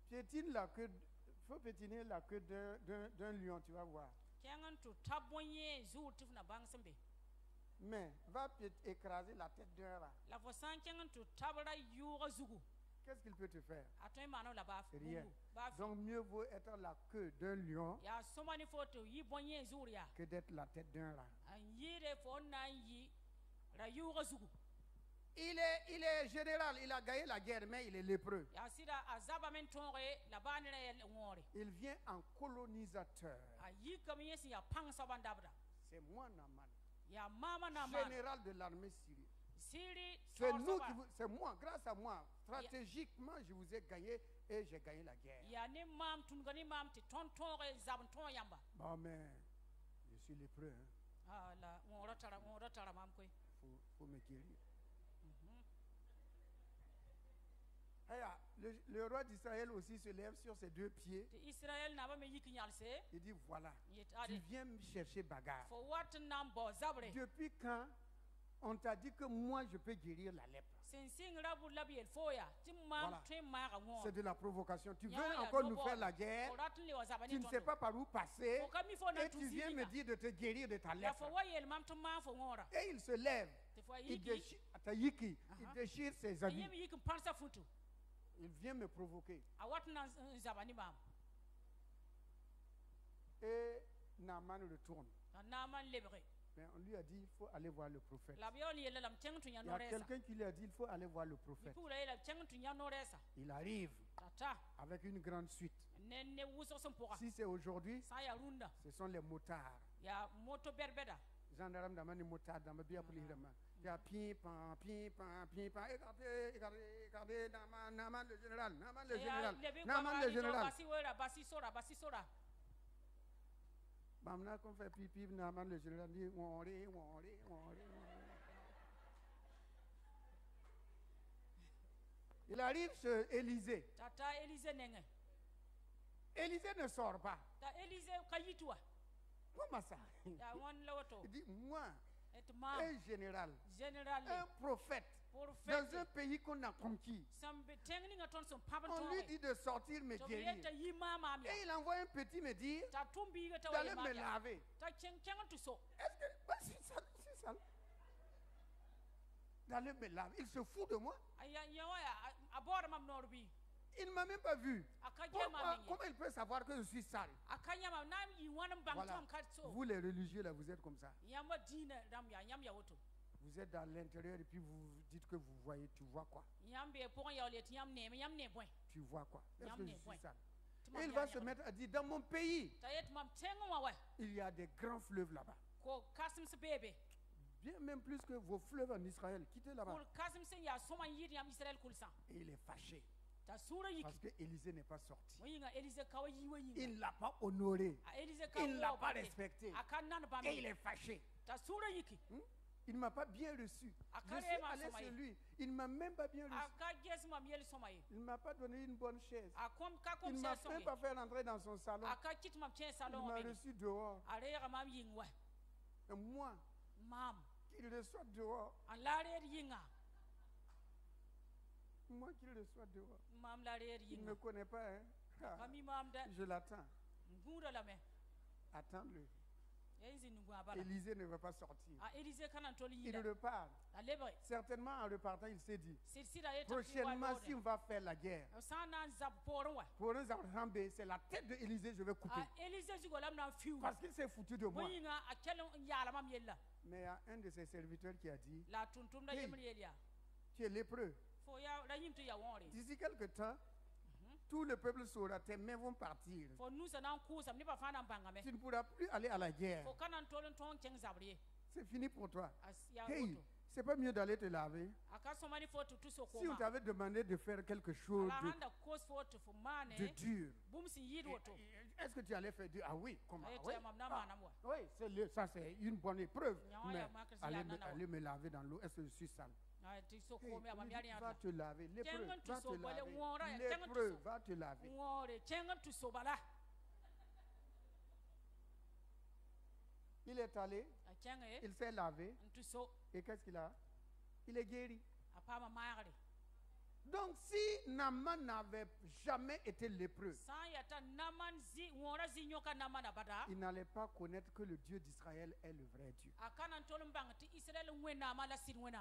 Piétine la queue, faut pétiner la queue d'un lion, tu vas voir. Mais va écraser la tête d'un rat. Qu'est-ce qu'il peut te faire? Rien. Donc mieux vaut être la queue d'un lion que d'être la tête d'un rat. Il est général, il a gagné la guerre, mais il est lépreux. Il vient en colonisateur. C'est moi, Naaman, général de l'armée syrienne. C'est moi, grâce à moi, stratégiquement, je vous ai gagné et j'ai gagné la guerre. Bon, mais je suis lépreux. Faut me guérir. Le roi d'Israël aussi se lève sur ses deux pieds. Il dit voilà, tu viens me chercher bagarre. Depuis quand on t'a dit que moi je peux guérir la lèpre? Voilà. C'est de la provocation. Tu veux encore nous faire la guerre. Tu ne sais pas par où passer. Et tu viens me dire de te guérir de ta lèpre. Et il se lève. Il déchire ses habits. Il vient me provoquer. Et Naaman retourne. Mais on lui a dit, il faut aller voir le prophète. Il y a quelqu'un qui lui a dit, il faut aller voir le prophète. Il arrive avec une grande suite. Si c'est aujourd'hui, ce sont les motards. Gendarme dans les motards, dans ma bien pour les ramans. Il y a pimpant. Regardez, Naaman le général, Naaman le général. Maintenant qu'on fait pipi, Naaman le général dit Il arrive chez Élisée. Élisée ne sort pas. Comment ça? Il dit moi, un général, un prophète, dans un pays qu'on a conquis. On lui dit de sortir me guérir. Et il envoie un petit me dire d'aller me laver. Est-ce que c'est ça? D'aller me laver. Il se fout de moi. Il ne m'a même pas vu. Comment il peut savoir que je suis sale? Voilà. Vous les religieux là, vous êtes comme ça. Vous êtes dans l'intérieur et puis vous dites que vous voyez, tu vois quoi? Tu vois quoi? Est-ce que je suis sale? Et il va se mettre à dire, dans mon pays, il y a des grands fleuves là-bas. Bien même plus que vos fleuves en Israël. Quittez là-bas. Et il est fâché. Parce que Élisée n'est pas sorti. Il ne l'a pas honoré. Il ne l'a pas respecté. Et il est fâché. Il ne m'a pas bien reçu. Je suis allé chez lui. Il ne m'a même pas bien reçu. Il ne m'a pas donné une bonne chaise. Il ne m'a même pas fait rentrer dans son salon. Il m'a reçu dehors. Et moi, qu'il reçoit dehors. Moi qui le reçois dehors. Il ne me connaît pas. Hein? Je l'attends. Attends-le. Élisée ne veut pas sortir. Il repart. Certainement en repartant, il s'est dit, prochainement, si on va faire la guerre, pour un Zambé, c'est la tête de Élisée je vais couper. Parce qu'il s'est foutu de moi. Mais il y a un de ses serviteurs qui a dit, hey, tu es lépreux. D'ici quelque temps, tout le peuple saura, tes mains vont partir. Tu ne pourras plus aller à la guerre. C'est fini pour toi. Hey, c'est pas mieux d'aller te laver? Si on t'avait demandé de faire quelque chose de dur, est-ce que tu allais faire dire, ah oui, comment? Oui, ça c'est une bonne épreuve. Mais aller me laver dans l'eau, est-ce que je suis sale? Hey, va te laver, lépreux, va te laver, lépreux, va te laver. Il est allé, il s'est lavé, et qu'est-ce qu'il a? Il est guéri. Donc si Naaman n'avait jamais été lépreux, il n'allait pas connaître que le Dieu d'Israël est le vrai Dieu.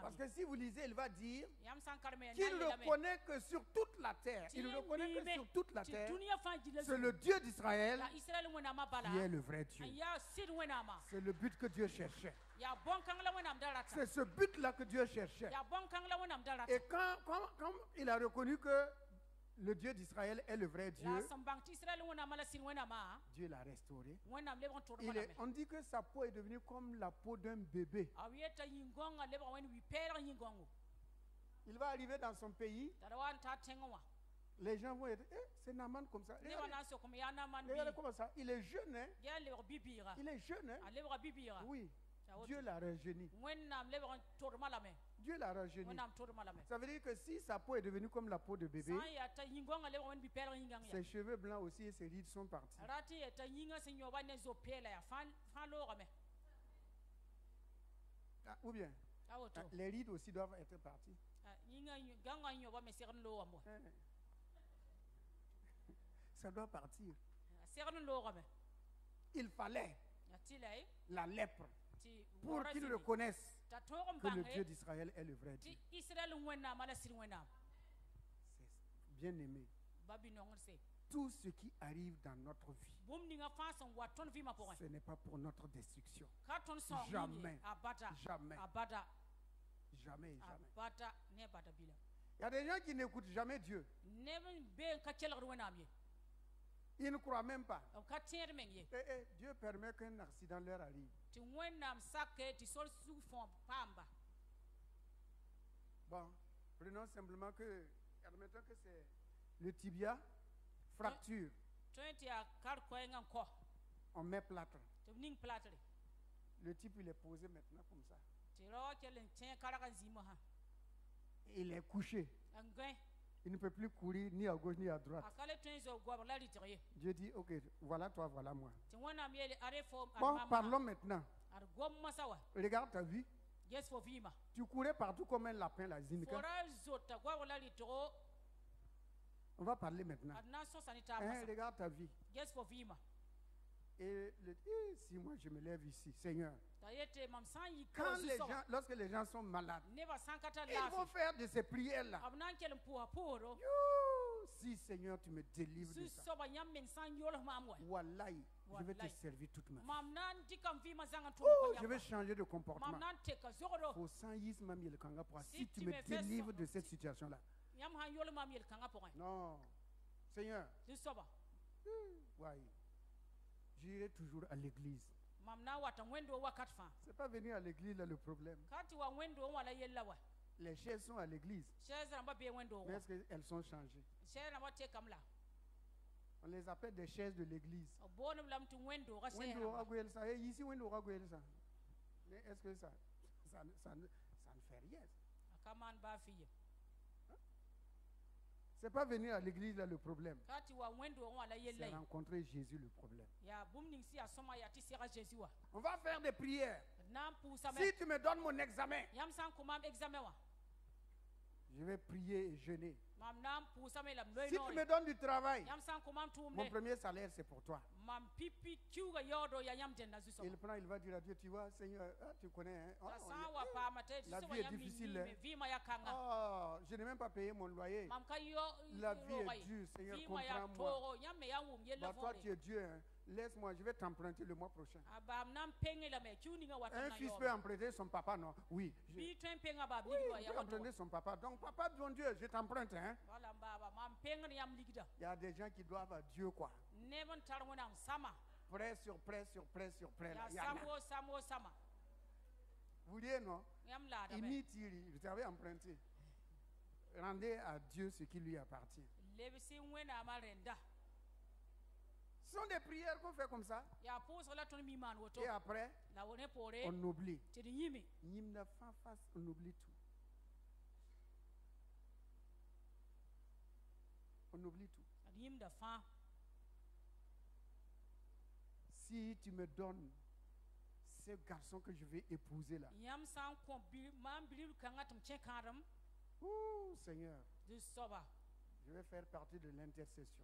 Parce que si vous lisez, il va dire qu'il reconnaît que sur toute la terre, c'est le Dieu d'Israël qui est le vrai Dieu. C'est le but que Dieu cherchait. C'est ce but-là que Dieu cherchait. Et quand il a reconnu que le Dieu d'Israël est le vrai Dieu, Dieu l'a restauré. On dit que sa peau est devenue comme la peau d'un bébé. Il va arriver dans son pays. Les gens vont être, c'est Naaman comme ça. Regardez comment ça. Il est jeune, hein? Il est jeune, hein? Oui. Dieu l'a rajeuni. Dieu l'a rajeuni. Ça veut dire que si sa peau est devenue comme la peau de bébé, ses cheveux blancs aussi et ses rides sont partis. Ou bien, les rides aussi doivent être parties. Ça doit partir. Il fallait la lèpre pour qu'ils reconnaissent que le Dieu d'Israël est le vrai Dieu. Bien aimé, tout ce qui arrive dans notre vie, ce n'est pas pour notre destruction. Jamais, jamais, jamais, jamais. Il y a des gens qui n'écoutent jamais Dieu. Ils ne croient même pas. Dieu permet qu'un accident leur arrive. Bon, prenons simplement que, admettons que c'est le tibia, fracture. On met plâtre. Le type, il est posé maintenant comme ça. Il est couché. Il ne peut plus courir ni à gauche ni à droite. Dieu dit, ok, voilà toi, voilà moi. Bon, parlons maintenant. Regarde ta vie. Tu courais partout comme un lapin, la Zimika. On va parler maintenant. Regarde ta vie. Et si moi je me lève ici, Seigneur, lorsque les gens sont malades, ils vont faire de ces prières-là. Si Seigneur, tu me délivres de ça, Wallahi, je vais te servir toute ma vie. Je vais changer de comportement. Si tu me délivres de cette situation-là. Non, Seigneur, j'irai toujours à l'église. C'est pas venir à l'église là le problème. Les chaises sont à l'église. Mais est-ce qu'elles sont changées? On les appelle des chaises de l'église. Ici, mais est-ce que ça ne fait rien? C'est pas venir à l'église là le problème. C'est rencontrer Jésus le problème. On va faire des prières. Si tu me donnes mon examen, je vais prier et jeûner. Si tu me donnes du travail, mon premier salaire c'est pour toi. Il prend, il va dire à Dieu, tu vois, Seigneur, tu connais, hein? La vie est difficile. Oh, je n'ai même pas payé mon loyer. La vie est dure, Seigneur, comprends-moi. Bah, toi, tu es Dieu, hein? Laisse-moi, je vais t'emprunter le mois prochain. Un fils peut emprunter son papa, non? Oui. Oui, il peut emprunter son papa. Donc, papa, bon Dieu, je t'emprunte, hein? Il y a des gens qui doivent à Dieu, quoi. Prêt sur prêt sur prêt sur prêt. Vous voyez, non? Vous avez emprunté. Rendez à Dieu ce qui lui appartient. Ce sont des prières qu'on fait comme ça. Et après, on oublie. On oublie tout. On oublie tout. Si tu me donnes ce garçon que je vais épouser là, Ouh, Seigneur. Je vais faire partie de l'intercession,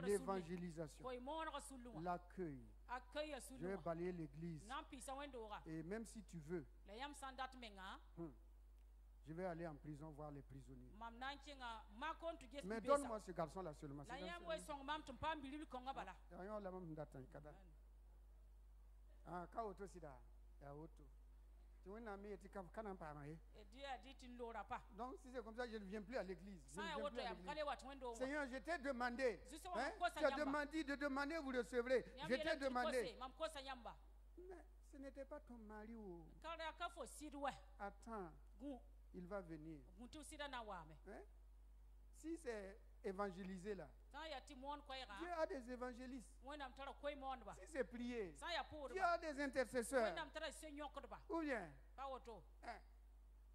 l'évangélisation, l'accueil. Je vais balayer l'église. Et même si tu veux, je vais aller en prison voir les prisonniers. Mais donne-moi ce garçon-là seulement. Donc si c'est comme ça, je ne viens plus à l'église. Seigneur, je t'ai demandé. Tu as demandé de demander, vous recevrez. Je t'ai demandé. Mais ce n'était pas ton mari. Attends, il va venir. Si c'est évangélisé là, Dieu a des évangélistes. Si c'est prier, Dieu a des intercesseurs. Ou bien, il ne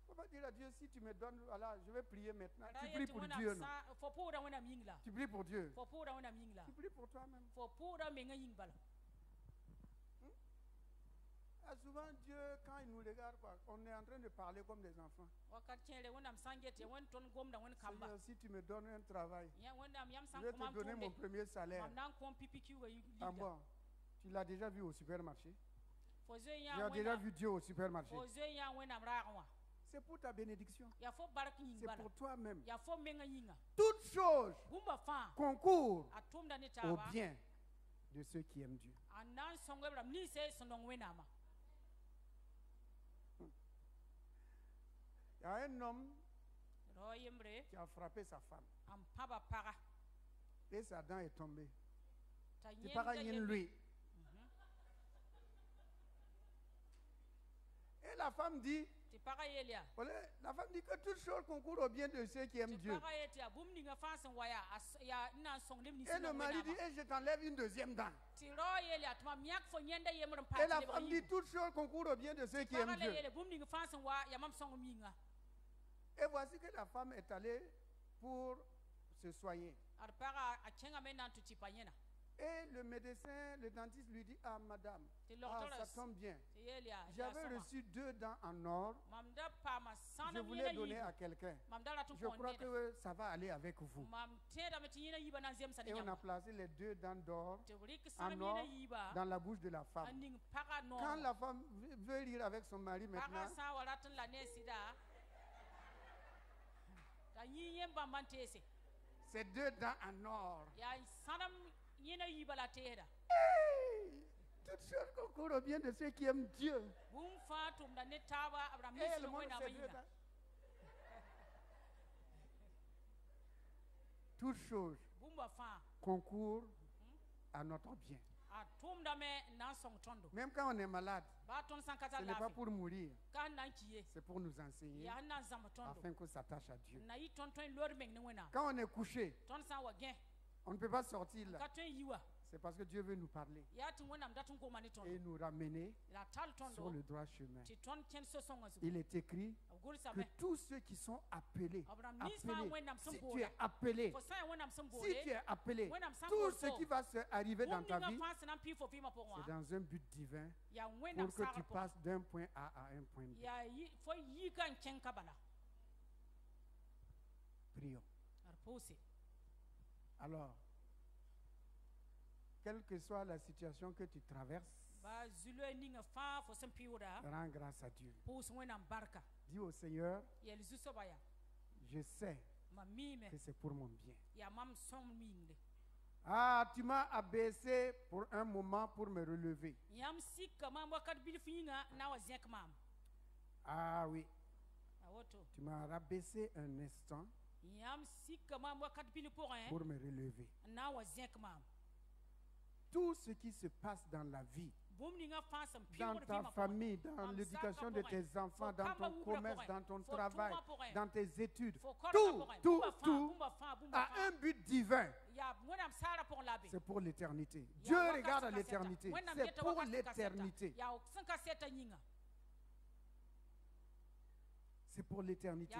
faut pas dire à Dieu, si tu me donnes, voilà, je vais prier maintenant. Tu pries pour Dieu, non? Tu pries pour Dieu. Tu pries pour toi-même. Souvent, Dieu, quand il nous regarde, on est en train de parler comme des enfants. Seigneur, si tu me donnes un travail, je vais te donner mon premier salaire. Ah bon, tu l'as déjà vu au supermarché? Tu as déjà vu Dieu au supermarché? C'est pour ta bénédiction. C'est pour toi-même. Toutes choses concourent au bien de ceux qui aiment Dieu. Il y a un homme qui a frappé sa femme. Et sa dent est tombée. C'est pas lui. Et la femme dit, que toute chose concourt au bien de ceux qui aiment Dieu. Et le mari dit, je t'enlève une deuxième dent. Et la femme dit, toute chose concourt au bien de ceux qui aiment Dieu. Et voici que la femme est allée pour se soigner. Et le médecin, le dentiste lui dit, ah madame, ça tombe bien. J'avais reçu 2 dents en or. Je voulais donner à quelqu'un. Je crois que ça va aller avec vous. Et on a placé les 2 dents d'or en or dans la bouche de la femme. Quand la femme veut rire avec son mari maintenant, c'est 2 dents en or. Hey, toutes choses concourent au bien de ceux qui aiment Dieu. Et le monde sait 2 dents. Toutes choses concourent à notre bien. Même quand on est malade, ce n'est pas pour mourir, c'est pour nous enseigner afin qu'on s'attache à Dieu. Quand on est couché, on ne peut pas sortir là. C'est parce que Dieu veut nous parler et nous ramener sur le droit chemin. Il est écrit que tous ceux qui sont appelés, si tu es appelé, tout ce qui va se arriver dans ta vie, c'est dans un but divin pour que tu passes d'un point A à un point B. Prions. Alors, quelle que soit la situation que tu traverses, rends grâce à Dieu. Dis au Seigneur, je sais que c'est pour mon bien. Ah, tu m'as abaissé pour un moment pour me relever. Ah oui. Tu m'as rabaissé un instant pour me relever. Tout ce qui se passe dans la vie, dans ta famille, dans l'éducation de tes enfants, dans ton commerce, dans ton travail, dans tes études, tout a un but divin. C'est pour l'éternité. Dieu regarde à l'éternité. C'est pour l'éternité. C'est pour l'éternité.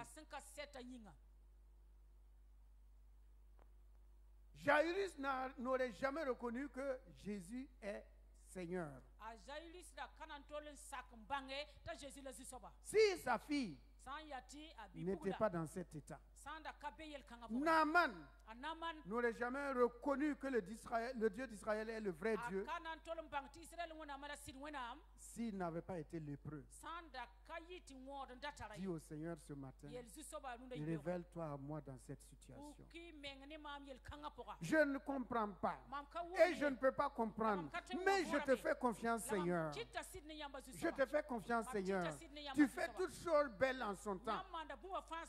Jairus n'aurait jamais reconnu que Jésus est Seigneur. Si sa fille n'était pas dans cet état. Naaman n'aurait jamais reconnu que le Dieu d'Israël est le vrai Dieu s'il n'avait pas été lépreux. Dis au Seigneur ce matin, révèle-toi à moi dans cette situation. Je ne comprends pas et je ne peux pas comprendre, mais je te fais confiance, Seigneur. Je te fais confiance, Seigneur. Tu fais toutes choses belles en son temps.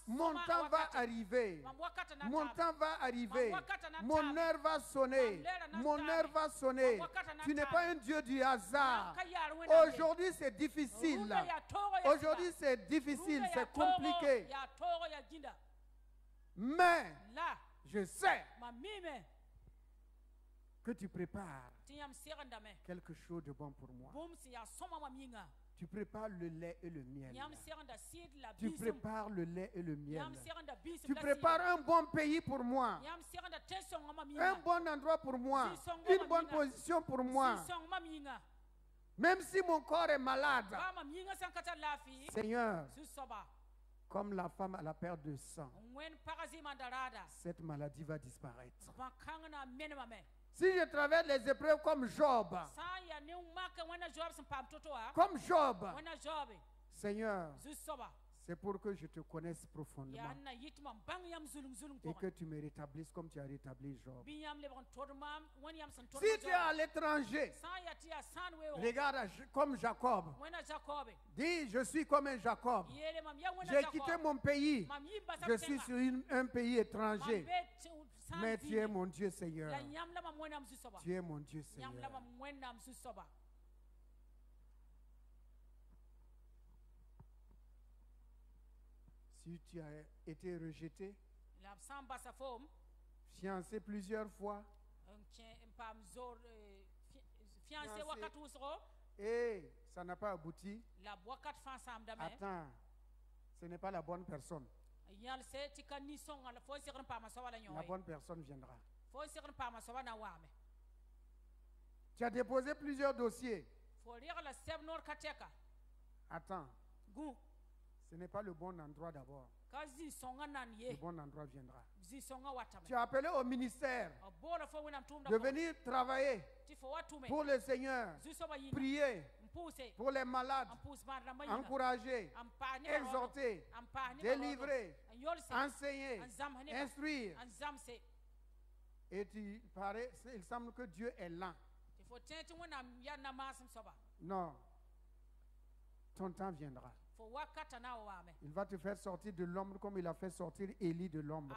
Mon temps va arriver. Mon temps va arriver. Mon heure va sonner. Mon heure va sonner. Tu n'es pas un Dieu du hasard. Aujourd'hui, c'est difficile. Aujourd'hui, c'est difficile, c'est compliqué. Mais je sais que tu prépares quelque chose de bon pour moi. Tu prépares le lait et le miel. Tu prépares le lait et le miel. Tu prépares un bon pays pour moi. Un bon endroit pour moi. Une bonne position pour moi. Même si mon corps est malade. Seigneur, comme la femme à la perte de sang, cette maladie va disparaître. Si je traverse les épreuves comme Job, Seigneur, c'est pour que je te connaisse profondément et que tu me rétablisses comme tu as rétabli Job. Si tu es à l'étranger, regarde comme Jacob. Dis, je suis comme un Jacob. J'ai quitté mon pays. Je suis sur un pays étranger. Mais tu es mon Dieu, Seigneur. Tu es mon Dieu, Seigneur. Si tu as été rejeté, fiancé plusieurs fois, et ça n'a pas abouti, attends, ce n'est pas la bonne personne. La bonne personne viendra. Tu as déposé plusieurs dossiers. Attends. Ce n'est pas le bon endroit d'abord. Le bon endroit viendra. Tu as appelé au ministère de venir travailler pour le Seigneur, prier pour les malades, encourager, exhorter, délivrer, enseigner, instruire. Et il semble que Dieu est lent. Non. Ton temps viendra. Il va te faire sortir de l'ombre comme il a fait sortir Élie de l'ombre.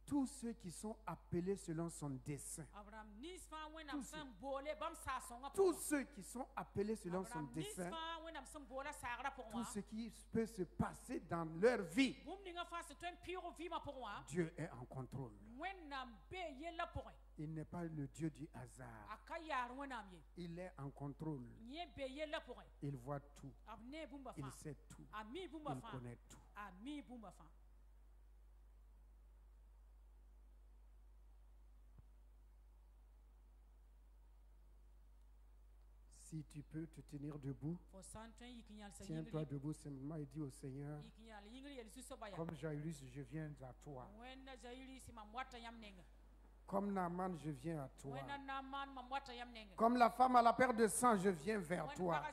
Tous ceux qui sont appelés selon son dessein. Tous ceux qui sont appelés selon son dessein. Tout ce qui peut se passer dans leur vie. Dieu est en contrôle. Il n'est pas le Dieu du hasard. Il est en contrôle. Il voit tout. Il sait tout. Il connaît tout. Si tu peux te tenir debout, tiens-toi debout simplement et dis au Seigneur, comme Jairus, je viens à toi. Comme Naaman, je viens à toi. Comme la femme à la perte de sang, je viens vers toi.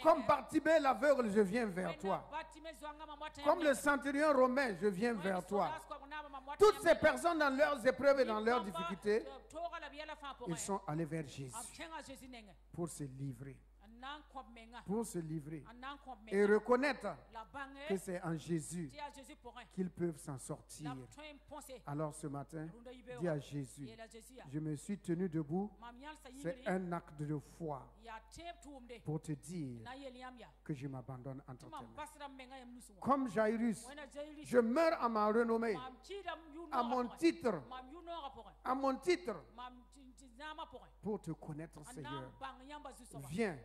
Comme Bartimée l'aveugle, je viens vers toi. Comme le centurion romain, je viens vers toi. Toutes ces personnes dans leurs épreuves et dans leurs difficultés, ils sont allés vers Jésus pour se livrer. Pour se livrer et reconnaître que c'est en Jésus qu'ils peuvent s'en sortir. Alors ce matin, dis à Jésus, je me suis tenu debout. C'est un acte de foi pour te dire que je m'abandonne entre tes mains. Comme Jairus, je meurs à ma renommée, à mon titre, pour te connaître, Seigneur. Viens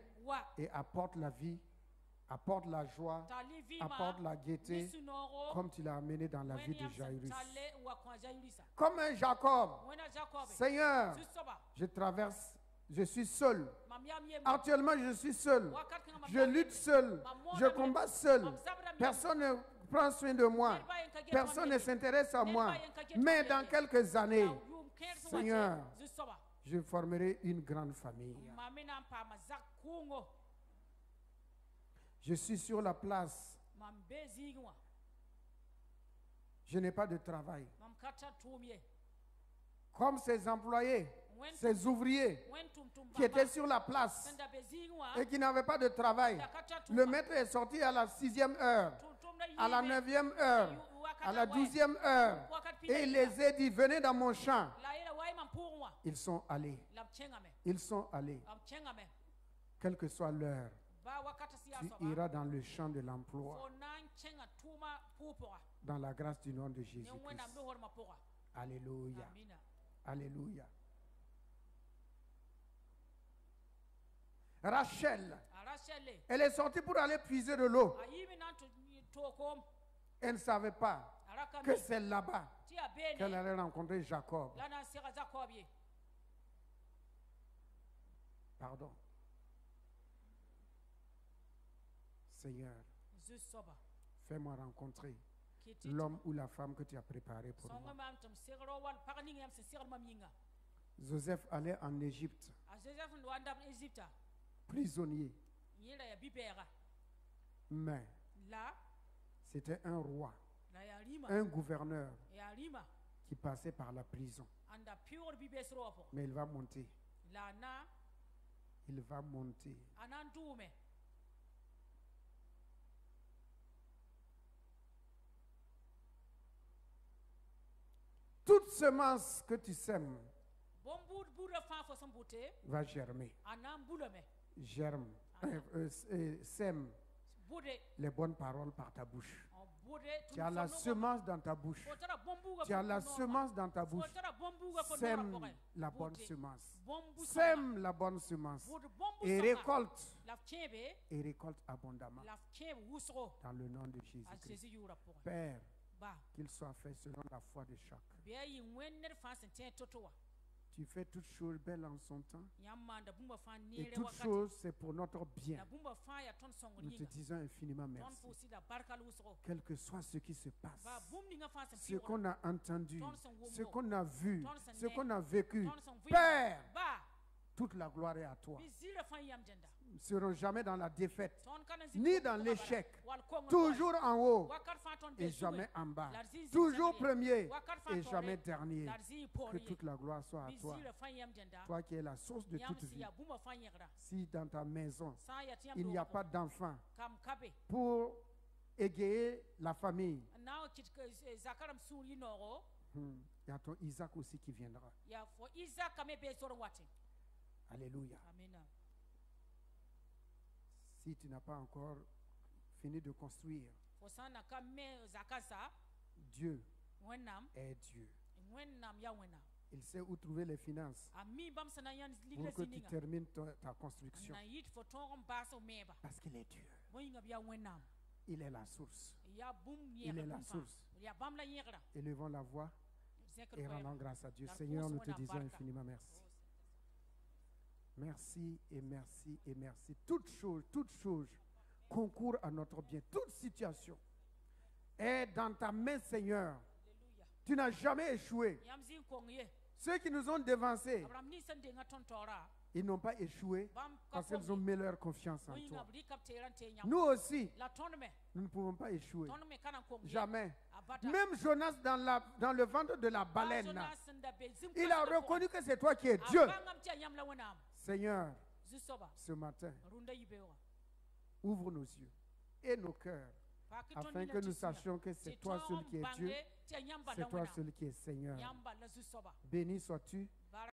et apporte la vie Apporte la joie, apporte la gaieté, comme tu l'as amené dans la vie de Jairus. Comme un Jacob, Seigneur, je traverse, je suis seul. Actuellement, je suis seul. Je lutte seul. Je combats seul. Personne ne prend soin de moi. Personne ne s'intéresse à moi. Mais dans quelques années, Seigneur, je formerai une grande famille. Je suis sur la place. Je n'ai pas de travail. Comme ces employés, ces ouvriers qui étaient sur la place et qui n'avaient pas de travail. Le maître est sorti à la 6e heure, à la 9e heure, à la 12e heure. Et il les a dit, venez dans mon champ. Ils sont allés. Ils sont allés. Quelle que soit l'heure, tu iras dans le champ de l'emploi. Dans la grâce du nom de Jésus-Christ. Alléluia. Alléluia. Rachel, elle est sortie pour aller puiser de l'eau. Elle ne savait pas que c'est là-bas qu'elle allait rencontrer Jacob. Pardon. Seigneur, fais-moi rencontrer l'homme ou la femme que tu as préparé pour moi. Joseph allait en Égypte, prisonnier. Mais c'était un roi, un gouverneur qui passait par la prison. Mais il va monter. Il va monter. Toute semence que tu sèmes va germer. Germe, sème les bonnes paroles par ta bouche. Tu as la semence dans ta bouche. Tu as la semence dans ta bouche. Sème la bonne semence. Sème la bonne semence. Et récolte. Et récolte abondamment. Dans le nom de Jésus-Christ. Père, qu'il soit fait selon la foi de chacun. Tu fais toutes choses belles en son temps. Et toutes choses, c'est pour notre bien. Nous te disons infiniment merci. Quel que soit ce qui se passe, ce qu'on a entendu, ce qu'on a vu, ce qu'on a vécu, Père, toute la gloire est à toi. Nous ne serons jamais dans la défaite, ni dans l'échec. Toujours en haut et jamais en bas. Toujours premier et jamais dernier. Que toute la gloire soit à toi. Toi qui es la source de toute vie. Si dans ta maison, il n'y a pas d'enfant pour égayer la famille, il y a ton Isaac aussi qui viendra. Alléluia. Si tu n'as pas encore fini de construire, Dieu est Dieu. Il sait où trouver les finances pour que tu termines ta construction. Parce qu'il est Dieu. Il est la source. Il est la source. Élevons la voix et rendons grâce à Dieu. Seigneur, nous te disons infiniment merci. Merci et merci et merci. Toute chose concourt à notre bien. Toute situation est dans ta main, Seigneur. Tu n'as jamais échoué. Ceux qui nous ont devancés, ils n'ont pas échoué parce qu'ils ont mis leur confiance en toi. Nous aussi, nous ne pouvons pas échouer. Jamais. Même Jonas dans le ventre de la baleine, il a reconnu que c'est toi qui es Dieu. Seigneur, ce matin, ouvre nos yeux et nos cœurs afin que nous sachions que c'est toi seul qui es Dieu, c'est toi seul qui es Seigneur. Béni sois-tu